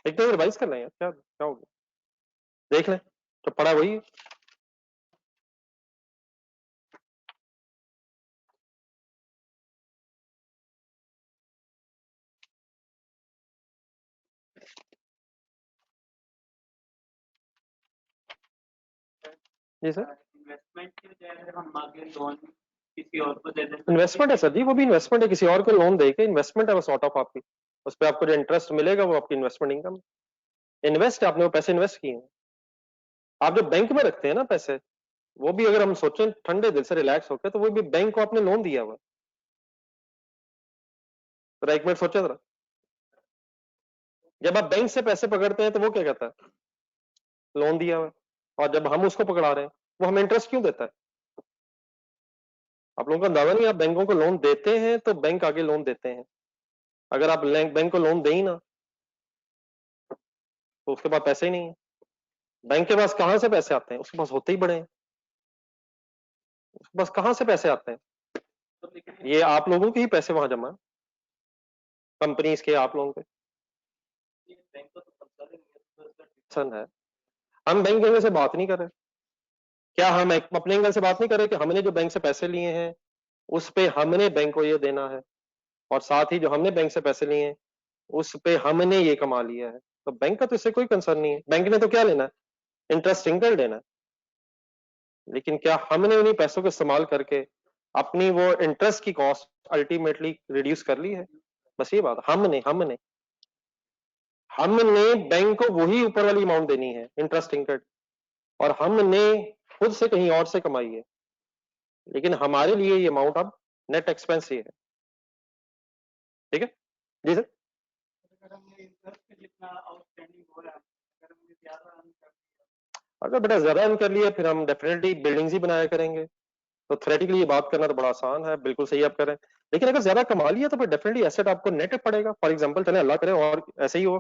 एक तो रिवाइज करना है यार, क्या क्या हो गया? देख लें तो पढ़ा वही है। जी सर, इन्वेस्टमेंट की बजाय हम आगे लोन किसी और को दे दें। इन्वेस्टमेंट है सर जी, वो भी इन्वेस्टमेंट है, किसी और को लोन देके इन्वेस्टमेंट है वो सॉर्ट ऑफ आपकी, उस पर आपको जो इंटरेस्ट मिलेगा वो आपकी इन्वेस्टमेंट इनकम। इन्वेस्ट आपने वो पैसे इन्वेस्ट किए हैं। आप जो बैंक में रखते हैं ना पैसे, वो भी अगर हम सोचें ठंडे दिल से रिलैक्स होकर, तो वो भी बैंक को आपने लोन दिया हुआ। तो एक मिनट सोचे जरा, जब आप बैंक से पैसे पकड़ते हैं तो वो क्या कहता है? लोन दिया हुआ है। और जब हम उसको पकड़ा रहे हैं वो हमें इंटरेस्ट क्यों देता है? आप लोगों को अंदाजा नहीं, आप बैंकों को लोन देते हैं तो बैंक आगे लोन देते हैं। अगर आप बैंक को लोन दे ही ना तो उसके पास पैसे ही नहीं है। बैंक के पास कहां से पैसे आते हैं? उसके पास होते ही बड़े हैं, उसके पास कहां से पैसे आते हैं? ये आप लोगों के ही पैसे वहां जमा, कंपनीज के, आप लोगों के सन है। हम बैंक एंगल से बात नहीं कर रहे। क्या हम अपने एंगल से बात नहीं कर रहे कि हमने जो बैंक से पैसे लिए हैं उस पे हमने बैंक को ये देना है, और साथ ही जो हमने बैंक से पैसे लिए हैं उस पे हमने ये कमा लिया है? तो बैंक का तो इससे कोई कंसर्न नहीं है। बैंक ने तो क्या लेना है? इंटरेस्ट इनकम लेना है। लेकिन क्या हमने उन्हीं पैसों को इस्तेमाल करके अपनी वो इंटरेस्ट की कॉस्ट अल्टीमेटली रिड्यूस कर ली है? बस ये बात। हमने हमने बैंक को वही ऊपर वाली अमाउंट देनी है इंटरेस्ट इनकम, और हमने खुद से कहीं और से कमाई है। लेकिन हमारे लिए ये अमाउंट अब नेट एक्सपेंस ही है, ठीक है जी सर। अगर हमने इंटरेस्ट पे जितना आउटस्टैंडिंग हो रहा है, अगर हमने ज्यादा अर्न कर दिया, अगर बेटा ज्यादा अर्न कर लिया फिर हम डेफिनेटली बिल्डिंग्स ही बनाया करेंगे। तो थ्योरेटिकली ये बात करना तो बड़ा आसान है, बिल्कुल सही आप कर रहे हैं। लेकिन अगर ज्यादा कमा लिया तो फिर डेफिनेटली एसेट आपको नेट पड़ेगा। फॉर एग्जांपल चले अल्लाह करे और ऐसे ही हो,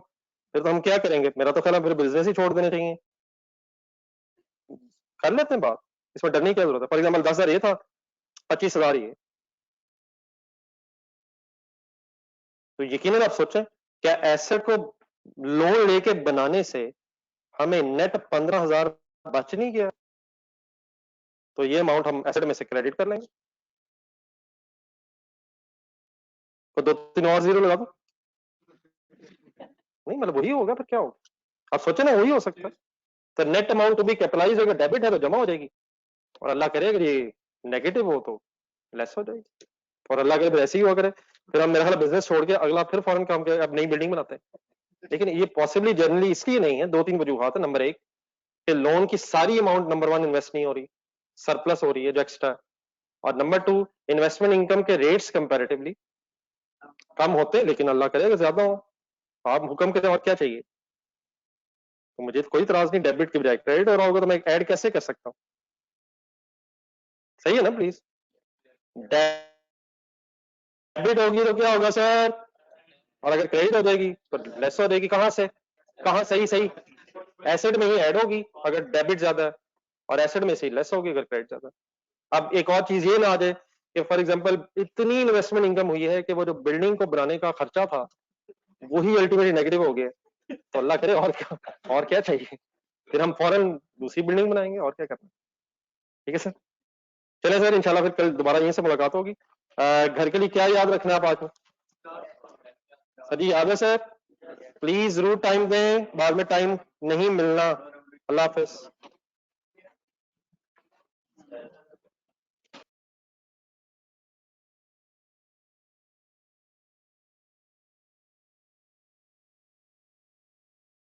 फिर तो हम क्या करेंगे, मेरा तो ख्याल है फिर बिजनेस ही छोड़ देने चाहिए। कर लेते हैं बात, इसमें डरने की क्या जरूरत है। फॉर एग्जाम्पल 10,000 ये था, 25,000 ये, तो यकीनन आप सोचें क्या एसेट को लोन लेके बनाने से हमें नेट 15,000 बच नहीं गया, तो ये अमाउंट हम एसेट में से क्रेडिट कर लेंगे। तो 2-3 और जीरो लगा दो, नहीं मतलब वही होगा, फिर क्या होगा, आप सोचे ना वही हो सकता है। तो net amount to be capitalise अगर डेबिट है तो जमा हो जाएगी, और अल्लाह करे अगर ये नेगेटिव हो तो लेस हो जाएगी, और अल्लाह करे फिर ऐसे ही हुआ करे, फिर हम मेरा ख्याल बिजनेस छोड़ के अगला फिर फॉरेन काम के अब नई बिल्डिंग बनाते हैं। लेकिन ये पॉसिबली जनरली इसलिए नहीं है, 2-3 वजूहत है। नंबर एक कि लोन की सारी अमाउंट नंबर वन इन्वेस्ट नहीं हो रही, सरप्लस हो रही है जो एक्स्ट्रा, और नंबर टू इन्वेस्टमेंट इनकम के रेट्स कंपैरेटिवली कम होते हैं, लेकिन अल्लाह करे अगर ज्यादा हो, आप हुक्म करें और क्या चाहिए। तो मुझे कोई इतराज नहीं, डेबिट की बजाय क्रेडिट हो रहा होगा तो मैं ऐड कैसे कर सकता हूँ, सही है ना प्लीज। डेबिट होगी तो क्या होगा सर, और अगर क्रेडिट हो जाएगी तो लेस हो जाएगी, कहां से, कहां, सही सही एसेट में ही ऐड होगी अगर डेबिट ज्यादा है, और एसेट में से ही लेस होगी अगर क्रेडिट ज्यादा है। अब एक और चीज ये ना आ जाए कि फॉर एग्जांपल इतनी इन्वेस्टमेंट इनकम हुई है कि वो जो बिल्डिंग को बनाने का खर्चा था वही अल्टीमेटली नेगेटिव हो गया, तो अल्लाह करे और क्या चाहिए, फिर हम फौरन दूसरी बिल्डिंग बनाएंगे और क्या करना है। ठीक है सर, चले सर इंशाल्लाह फिर कल दोबारा यहीं से मुलाकात होगी। घर के लिए क्या याद रखना है आप आज में, सर जी याद है सर, प्लीज जरूर टाइम दें, बाद में टाइम नहीं मिलना। अल्लाह हाफिज।